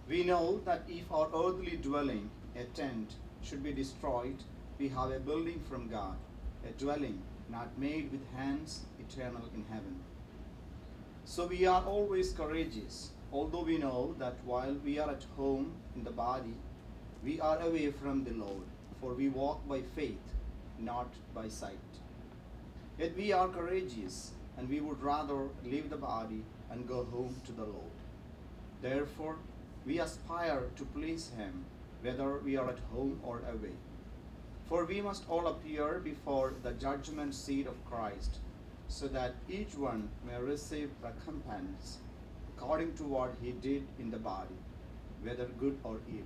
We know that if our earthly dwelling, a tent, should be destroyed, we have a building from God, a dwelling not made with hands, eternal in heaven. So we are always courageous, although we know that while we are at home in the body, we are away from the Lord, for we walk by faith, not by sight. Yet we are courageous, and we would rather leave the body and go home to the Lord. Therefore, we aspire to please Him, whether we are at home or away. For we must all appear before the judgment seat of Christ, so that each one may receive recompense according to what he did in the body, whether good or evil.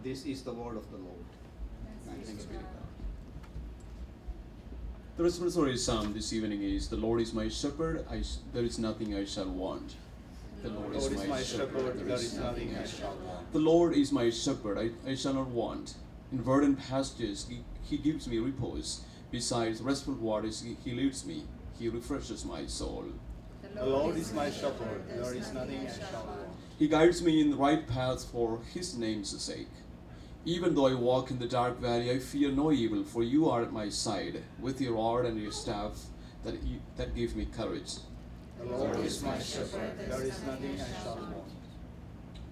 This is the word of the Lord. Thanks be to God. The responsorial psalm this evening is, "The Lord is my shepherd, there is nothing I shall want." The Lord is my shepherd, there is nothing I shall want. The Lord is my shepherd, I shall not want. In verdant pastures he gives me repose. Besides restful waters he leads me. He refreshes my soul. The Lord is my shepherd, there is nothing I shall want. He guides me in the right paths for his name's sake. Even though I walk in the dark valley, I fear no evil, for you are at my side. With your rod and your staff, that give me courage. The Lord is my shepherd, there is nothing I shall want.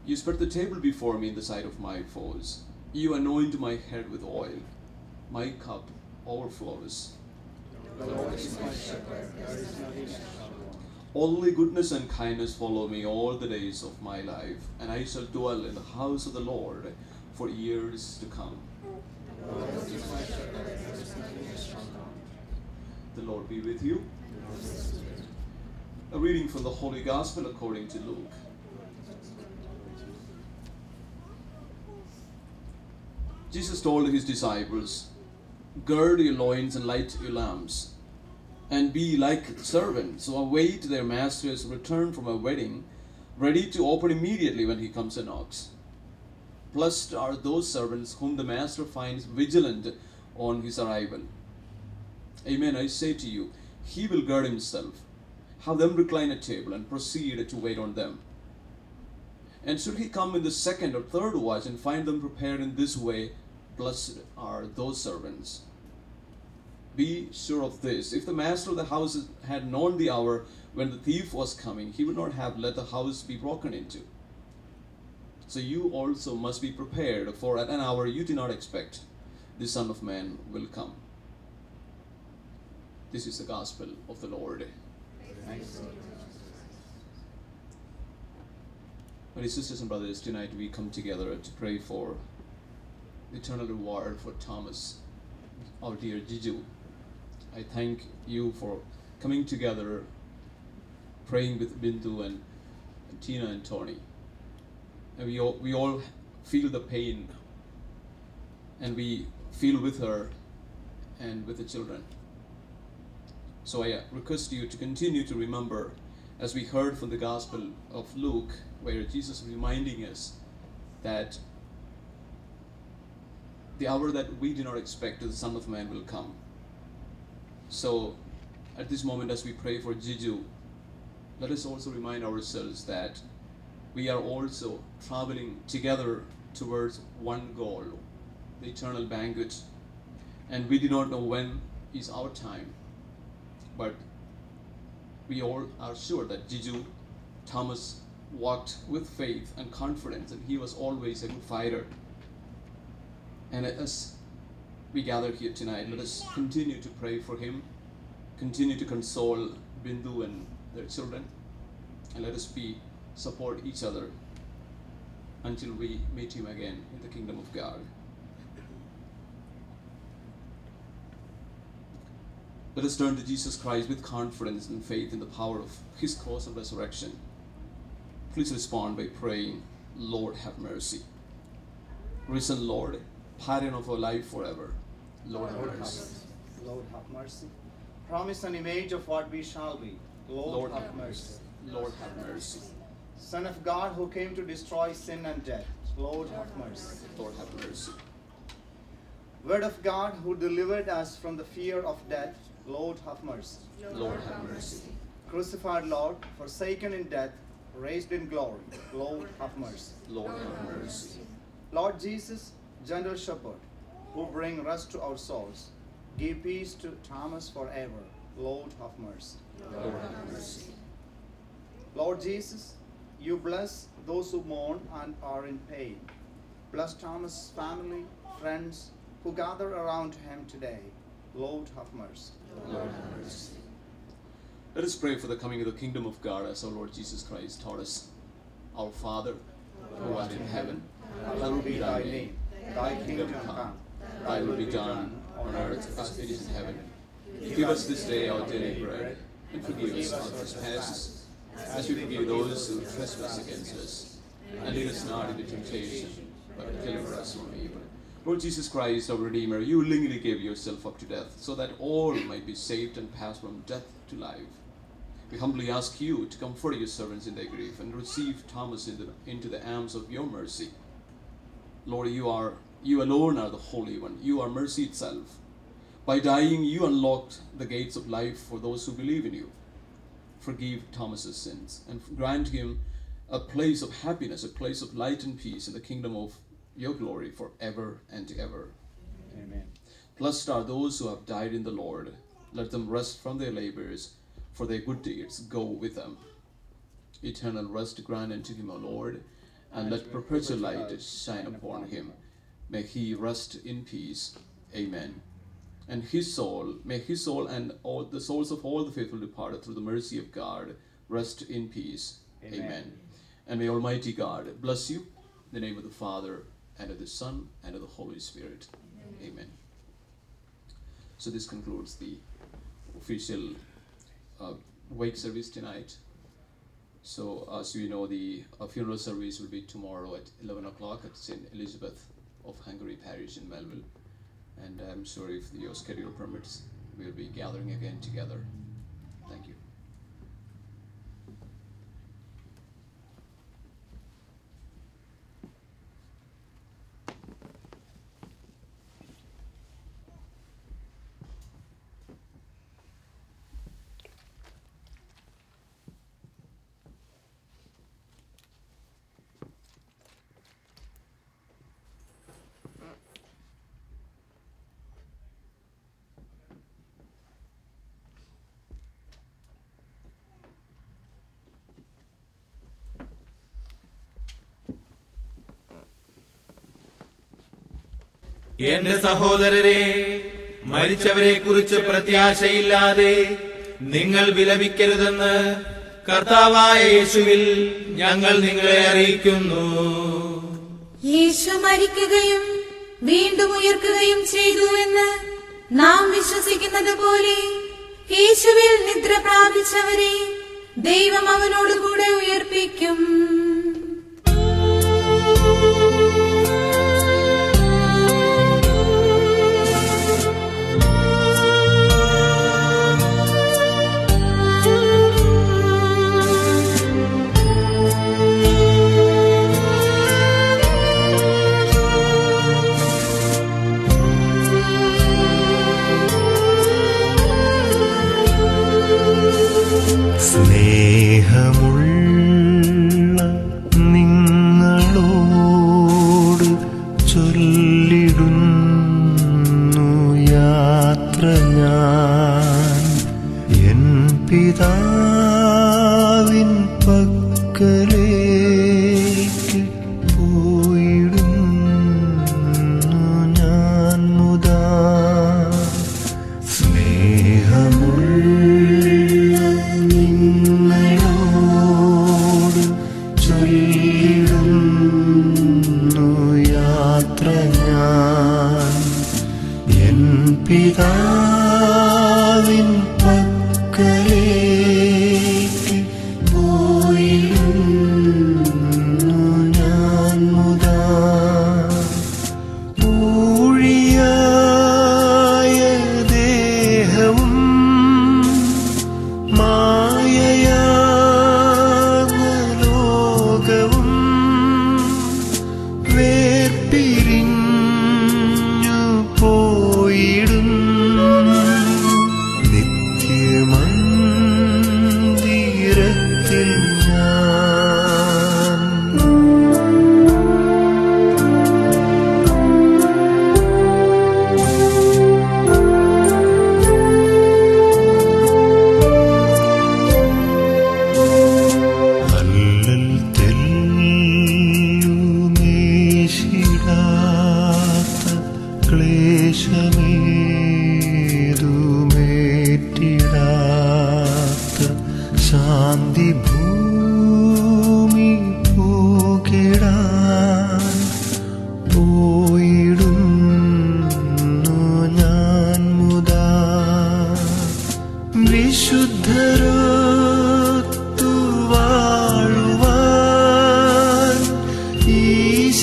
You spread the table before me in the sight of my foes. You anoint my head with oil. My cup overflows. The Lord is my shepherd, there is nothing I shall want. Only goodness and kindness follow me all the days of my life, and I shall dwell in the house of the Lord for years to come. The Lord is my shepherd, there is nothing I shall want. The Lord be with you. A reading from the Holy Gospel according to Luke. Jesus told his disciples, "Gird your loins and light your lamps, and be like servants who await their master's return from a wedding, ready to open immediately when he comes and knocks. Blessed are those servants whom the master finds vigilant on his arrival. Amen, I say to you, he will guard himself, have them recline at table, and proceed to wait on them. And should he come in the second or third watch and find them prepared in this way, blessed are those servants. Be sure of this, if the master of the house had known the hour when the thief was coming, he would not have let the house be broken into. So you also must be prepared, for at an hour you do not expect, the Son of Man will come." This is the gospel of the Lord. Thanks. My dear sisters and brothers, tonight we come together to pray for the eternal reward for Thomas, our dear Jiju. I thank you for coming together, praying with Bindu and Tina and Tony. And we all feel the pain, and we feel with her and with the children. So I request you to continue to remember, as we heard from the Gospel of Luke, where Jesus is reminding us that the hour that we do not expect, the Son of Man will come. So at this moment, as we pray for Jiju, let us also remind ourselves that we are also traveling together towards one goal, the eternal banquet. And we do not know when is our time, but we all are sure that Jiju, Thomas, walked with faith and confidence, and he was always a good fighter. And as we gather here tonight, let us continue to pray for him, continue to console Bindu and their children, and let us support each other until we meet him again in the kingdom of God. Let us turn to Jesus Christ with confidence and faith in the power of his cross and resurrection. Please respond by praying, Lord, have mercy. Risen Lord, pardon of our life forever. Lord, have mercy. Lord, have mercy. Promise an image of what we shall be. Lord, have mercy. Lord, have mercy. Son of God who came to destroy sin and death. Lord, have mercy. Lord, have mercy. Word of God who delivered us from the fear of death. Lord, have mercy. Lord, have mercy. Crucified Lord, forsaken in death, raised in glory. Lord, have mercy. Lord, have mercy. Lord Jesus, gentle shepherd, who bring rest to our souls, give peace to Thomas forever. Lord, have mercy. Lord, have mercy. Lord Jesus, you bless those who mourn and are in pain. Bless Thomas' family, friends who gather around him today. Lord, have mercy. Lord, have mercy. Let us pray for the coming of the kingdom of God as our Lord Jesus Christ taught us. Our Father, who art in heaven, hallowed be thy name. Thy kingdom come. Thy will be done on earth as it is in heaven. Give us this day our daily bread, and forgive us our trespasses, as we forgive those who trespass against us. And lead us not into temptation, but deliver us from evil. Lord Jesus Christ, our Redeemer, you willingly gave yourself up to death, so that all might be saved and pass from death to life. We humbly ask you to comfort your servants in their grief and receive Thomas into the arms of your mercy. Lord, you alone are the Holy One. You are mercy itself. By dying, you unlocked the gates of life for those who believe in you. Forgive Thomas's sins and grant him a place of happiness, a place of light and peace in the kingdom of your glory forever and ever. Amen. Blessed are those who have died in the Lord. Let them rest from their labors, for their good deeds go with them. Eternal rest grant unto him, O Lord, and let perpetual light shine upon him. May he rest in peace. Amen. And may his soul and all the souls of all the faithful departed through the mercy of God rest in peace. Amen. And may Almighty God bless you in the name of the Father, and of the Son, and of the Holy Spirit. Amen. So this concludes the official wake service tonight. So as you know, the funeral service will be tomorrow at 11 o'clock at St. Elizabeth of Hungary Parish in Melville. And I'm sure if your schedule permits, we'll be gathering again together. Thank you. എന്റെ സഹോദരരെ, മരിച്ചവരെ കുറിച്ച് പ്രത്യാശയില്ലാതെ നിങ്ങൾ വിലപിക്കരുതെന്ന് കർത്താവായ യേശുവിൽ ഞങ്ങൾ നിങ്ങളെ അറിയിക്കുന്നു. യേശു മരിക്കുകയും വീണ്ടും ഉയർക്കുകയും ചെയ്തുവെന്ന് നാം വിശ്വസിക്കുന്നത് പോലെ യേശുവിൽ നിദ്ര പ്രാപിച്ചവരെ ദൈവം അവനോടുകൂടെ ഉയർപ്പിക്കും. സ്നേഹമുള്ള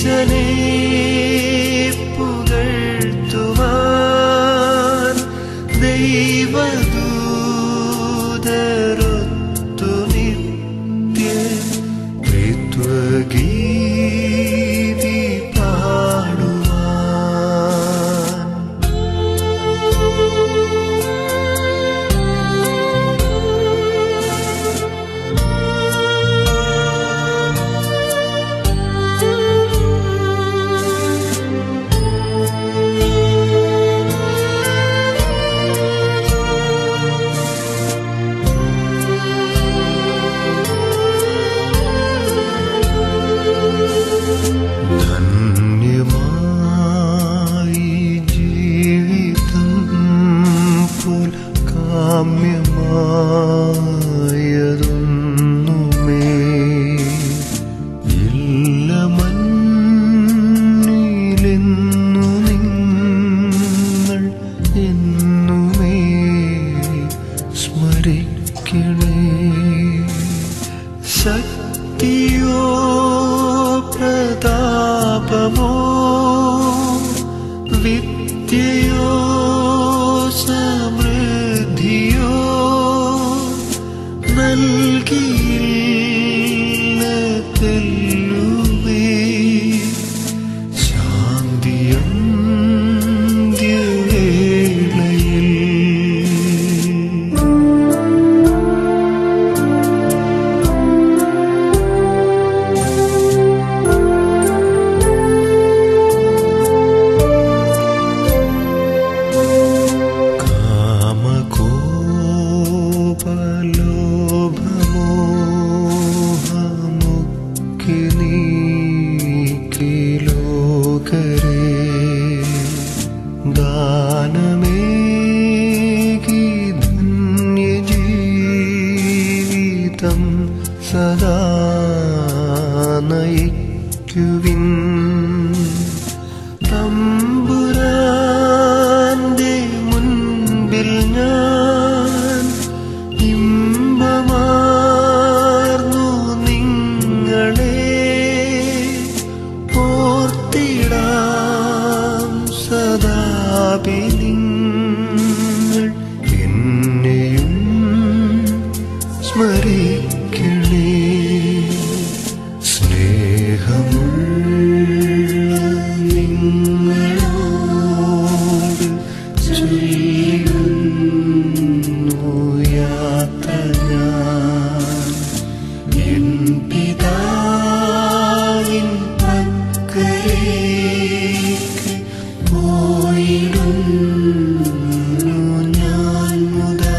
ഈശനെ പുകഴ്ത്തുവാൻ ദൈവദൂതരൊത്തു നിത്യ ത്രിത്വഗീതി പാടുവാൻ ധന്യമായി ജീവിതം പോൽ കാമ്യമായതൊന്നുമേ ഇല്ല മണ്ണിലെന്നു നിങ്ങൾ എന്നുമേ സ്മരിക്കണേ. ശക്തിയോ പ്രതാപമോ വിദ്യയോ സമൃദ്ധിയോ നൽകിയില്ല തെല്ലുമേ ശാന്തിയന്ത്യവേളയിൽ. കാമകോപലോഭമോഹമൊക്കെ നീക്കി ലോകരെ ദാനമേകി ധന്യജീവിതം സദാ നയിക്കുവിൻ. തമ്പുരാന്റെ മുൻപിൽ ഞാൻ ഇമ്പമാർന്നു നിങ്ങളെ ഓർത്തിടാം സദാപി നിങ്ങൾ എന്നെയും സ്മരിക്കണേ. സ്നേഹമുള്ള നിങ്ങളോട് ചൊല്ലുന്നു യാത്ര ഞാൻ എൻ പിതാവിൻ പക്കലേക്ക് പോയിടുന്നു ഞാൻ മുതാ.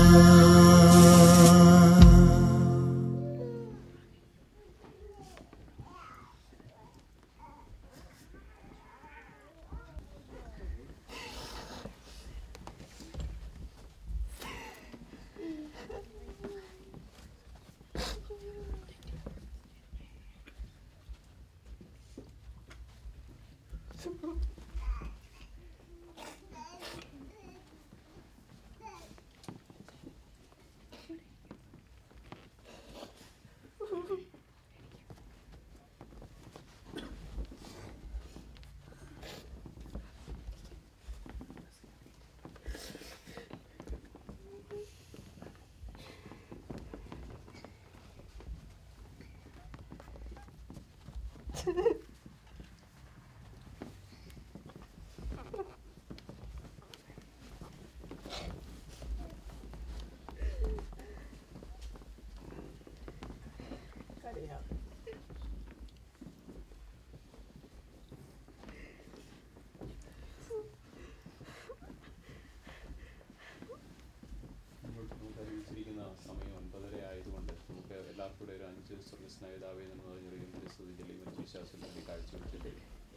സമയം 9:30 ആയതുകൊണ്ട് നമുക്ക് എല്ലാവർക്കും കൂടെ ഒരു 5 സ്വർഗസ്നായതാവേ എന്ന് പറഞ്ഞൊരു സ്തുതിച്ചെല്ലി മറ്റു വിശ്വാസത്തിൽ കാഴ്ചവെച്ചിട്ട്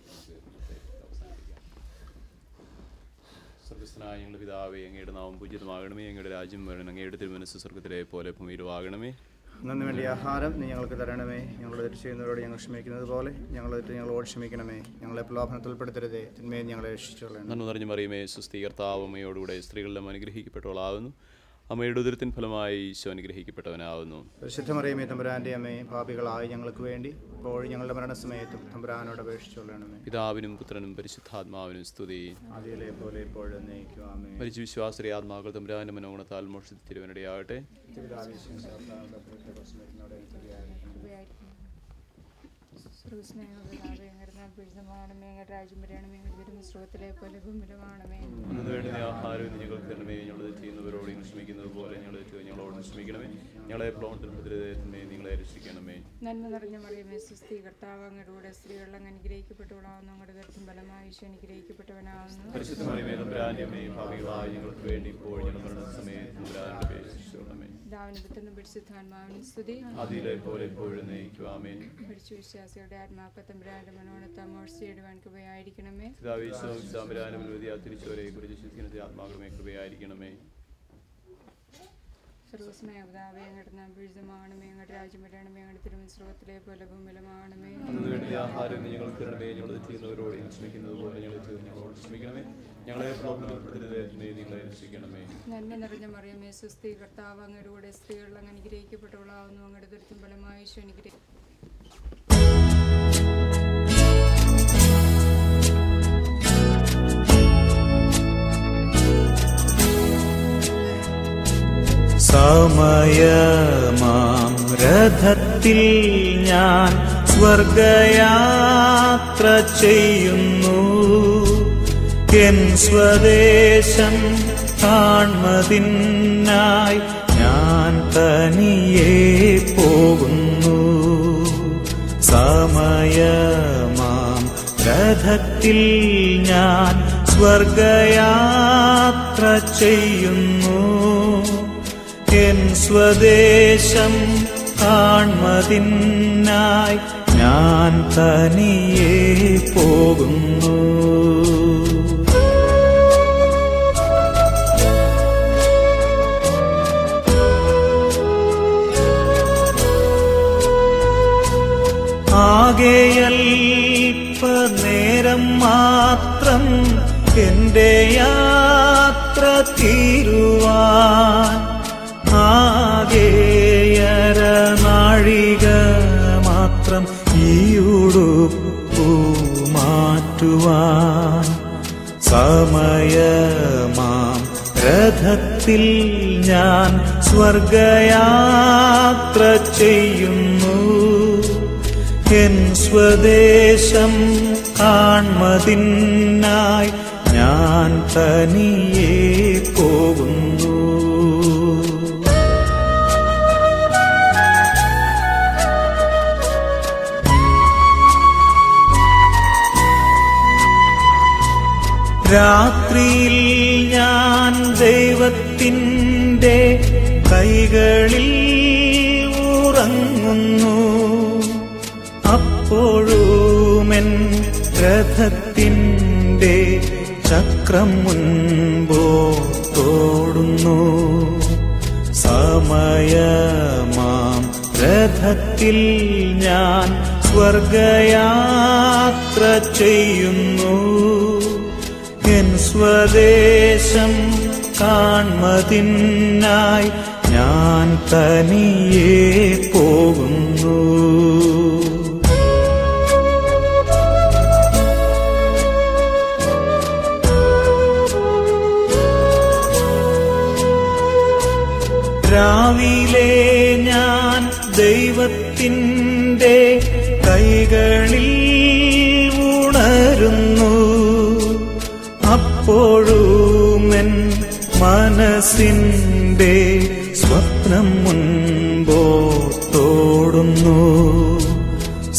നമുക്ക് ഇന്നത്തെ അവസാനിപ്പിക്കാം. സ്വർഗസ്ഥനായ ഞങ്ങളുടെ പിതാവേ, അങ്ങയുടെ നാമം പൂജിതമാകണമേ, അങ്ങയുടെ രാജ്യം വരണം, അങ്ങയുടെ തിരുമനസ്സ് സ്വർഗത്തിലെ പോലെ ഭൂമിയിലും ആകണമേ. അന്നു വേണ്ടി ആഹാരം നീ ഞങ്ങൾക്ക് തരണമേ. ഞങ്ങൾ തെറ്റ് ചെയ്യുന്നവരോട് ഞങ്ങൾ ക്ഷമിക്കുന്നത് പോലെ ഞങ്ങളോട് ക്ഷമിക്കണമേ. ഞങ്ങളെ പ്രലോഭനത്തിൽ ഉൾപ്പെടുത്തരുതേ, തിന്മയെ ഞങ്ങളെ രക്ഷിച്ചുകൊള്ളണം. നന്മ നിറഞ്ഞു മറിയമേ, സുസ്ഥി കർത്താവ് അമ്മയോടുകൂടെ സ്ത്രീകളിലും അനുഗ്രഹിക്കപ്പെട്ടവളാകുന്നു. അമ്മയുടെ ഉദരത്തിൻ ഫലമായി ഈശോ അനുഗ്രഹിക്കപ്പെട്ടവനാവുന്നു. പരിശുദ്ധ മറിയമേ തമ്പുരാന്റെ അമ്മയെ, പാപികളായ ഞങ്ങൾക്ക് വേണ്ടി ഇപ്പോഴും ഞങ്ങളുടെ മരണസമയത്തും തമ്പുരാനോട് അപേക്ഷിച്ചുകൊള്ളണമേ. പിതാവിനും പുത്രനും പരിശുദ്ധാത്മാവിനും സ്തുതി. ആദിയിലെ പോലെ ഇപ്പോഴും എന്നേക്കും ആമേൻ. മരിച്ച വിശ്വാസരെ ആത്മാക്കൾ തമ്പുരാന്റെ മനോഗുണത്താൽ മോക്ഷത്തിൽ തിരുവനടയാകട്ടെ. ആഹാരം ഞങ്ങൾക്ക് തരണമേ. ഞങ്ങൾ ചെയ്യുന്നവരോട് ക്ഷമിക്കുന്നത് പോലെ ഞങ്ങളോട് ക്ഷമിക്കണമേ. ഞങ്ങളെ പ്രലോഭനത്തിന്മേ നിങ്ങളെ രക്ഷിക്കണമേ. നന്മ നിറഞ്ഞ മറിയമേ, സുസ്ഥി, കർത്താവ് അങ്ങയുടെ കൂടെ സ്ത്രീകൾ അങ്ങ് അനുഗ്രഹിക്കപ്പെട്ടവളാവുന്നു. അങ്ങയുടെ ഗർഭം ഫലമായി ഈശോ അനുഗ്രഹിക്കപ്പെട്ടവനാവുന്നു. പരിശുദ്ധ മറിയമേ തമ്പുരാന്റെ അമ്മേ, പാപികളായ ഞങ്ങൾക്ക് വേണ്ടി ഇപ്പോൾ ഞങ്ങളുടെ മരണസമയത്ത് തമ്പുരാനോട് അപേക്ഷിച്ചുകൊള്ളണമേ. പിതാവിനും പുത്രനും പരിശുദ്ധാത്മാവിനും സ്തുതി. ആദിയിലെ പോലെ ഇപ്പോഴും എന്നേക്കും ആമേൻ. മരിച്ച വിശ്വാസികളുടെ ആത്മാക്കൾ തമ്പുരാന്റെ മനോഗുണത്താൽ മോക്ഷിച്ചിടുവാൻ കൃപയായിരിക്കണമേ. പിതാവേ, തമ്പുരാന്റെ തിരിച്ചവരെ കുറിച്ച് ആത്മാക്കളുമേ കൃപയായിരിക്കണമേ. സർവസ്മയ പിതാവേ, അങ്ങയുടെ നാം പൂജിതമാകണമേ. അങ്ങയുടെ രാജ്യം വരണമേ. അങ്ങയുടെ തിരുമനസ്സുലോകത്തിലെ പോലെ ഭൂമിയിലുമാകണമേ. ആഹാരം ഞങ്ങൾക്ക് തരണമേ. ഞങ്ങൾ ചെയ്യുന്നവരോട് ക്ഷമിക്കുന്നത് പോലെ ഞങ്ങളോട് ക്ഷമിക്കണമേ. ഞങ്ങളെ പ്രലോഭനപ്പെടുത്തരുതേ, നിങ്ങളെ രക്ഷിക്കണമേ. നന്മ നിറഞ്ഞ മറിയമേ, സുസ്ഥി, കർത്താവ് അങ്ങയുടെ കൂടെ സ്ത്രീകൾ അങ്ങ് അനുഗ്രഹിക്കപ്പെട്ടവളാവുന്നു. അങ്ങയുടെ ദുരിതം ഫലമായി ഈശോ അനുഗ്രഹിക്കപ്പെട്ടു. സമയമാം രഥത്തിൽ ഞാൻ സ്വർഗയാത്ര ചെയ്യുന്നു. എൻ സ്വദേശം കാൺമതിനായി ഞാൻ തനിയെ പോകുന്നു. സമയമാം രഥത്തിൽ ഞാൻ സ്വർഗയാത്ര ചെയ്യുന്നു. എൻ സ്വദേശം കാൺമതിനായി ഞാൻ തനിയെ പോകുന്നു. ആകെയൽപ്പനേരം മാത്രം എന്റെ യാത്ര തീരുവാൻ, ആകെയര നാഴിക മാത്രം ഈ ഉടുപ്പു മാറ്റുവാൻ. സമയമാം രഥത്തിൽ ഞാൻ സ്വർഗയാത്ര ചെയ്യുന്നു. എൻ സ്വദേശം കാൺമതിനായി ഞാൻ തനിയെ പോകുന്നു. രാത്രിയിൽ ഞാൻ ദൈവത്തിൻ്റെ കൈകളിൽ ഉറങ്ങുന്നു. അപ്പോഴുമെൻ രഥത്തിൻ്റെ ചക്രം മുൻപോട്ടോടുന്നു. സമയമാം രഥത്തിൽ ഞാൻ സ്വർഗയാത്ര ചെയ്യുന്നു. എൻ സ്വദേശം കാൺമതിനായി ഞാൻ തനിയെ പോകുന്നു. രാവിലെ ഞാൻ ദൈവത്തിൻ്റെ കൈകളിൽ ഉണരുന്നു. അപ്പോഴുമെൻ മനസ്സിൻ്റെ സ്വപ്നം മുൻപോട്ടോടുന്നു.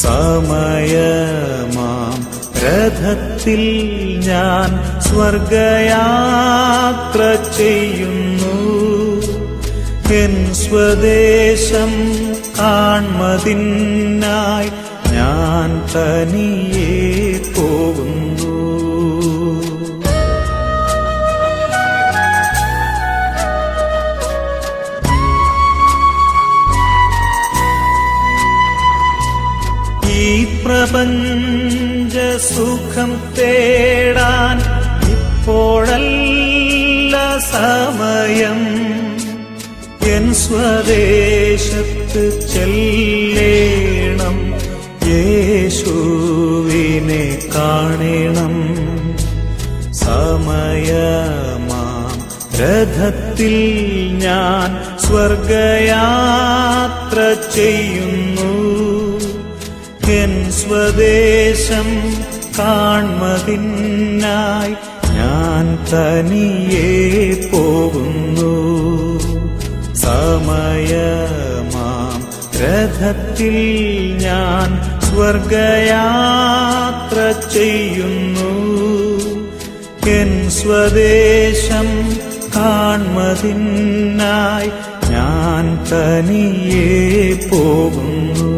സമയമാം രഥത്തിൽ ഞാൻ സ്വർഗയാത്ര ചെയ്യുന്നു. എൻ സ്വദേശം കാൺമതിനായി ഞാൻ തനിയെ പോകുന്നു. ഈ പ്രപഞ്ച സുഖം തേടാൻ ഇപ്പോഴല്ല സമയം. സ്വദേശത്ത് ചെല്ലേണം, യേശുവിനെ കാണണം. സമയമാം രഥത്തിൽ ഞാൻ സ്വർഗയാത്ര ചെയ്യുന്നു. എൻ സ്വദേശം കാൺമതിനായി ഞാൻ തനിയെ പോകുന്നു. സമയമാം രഥത്തിൽ ഞാൻ സ്വർഗയാത്ര ചെയ്യുന്നു. എൻ സ്വദേശം കാൺമതിനായി ഞാൻ തനിയെ പോകുന്നു.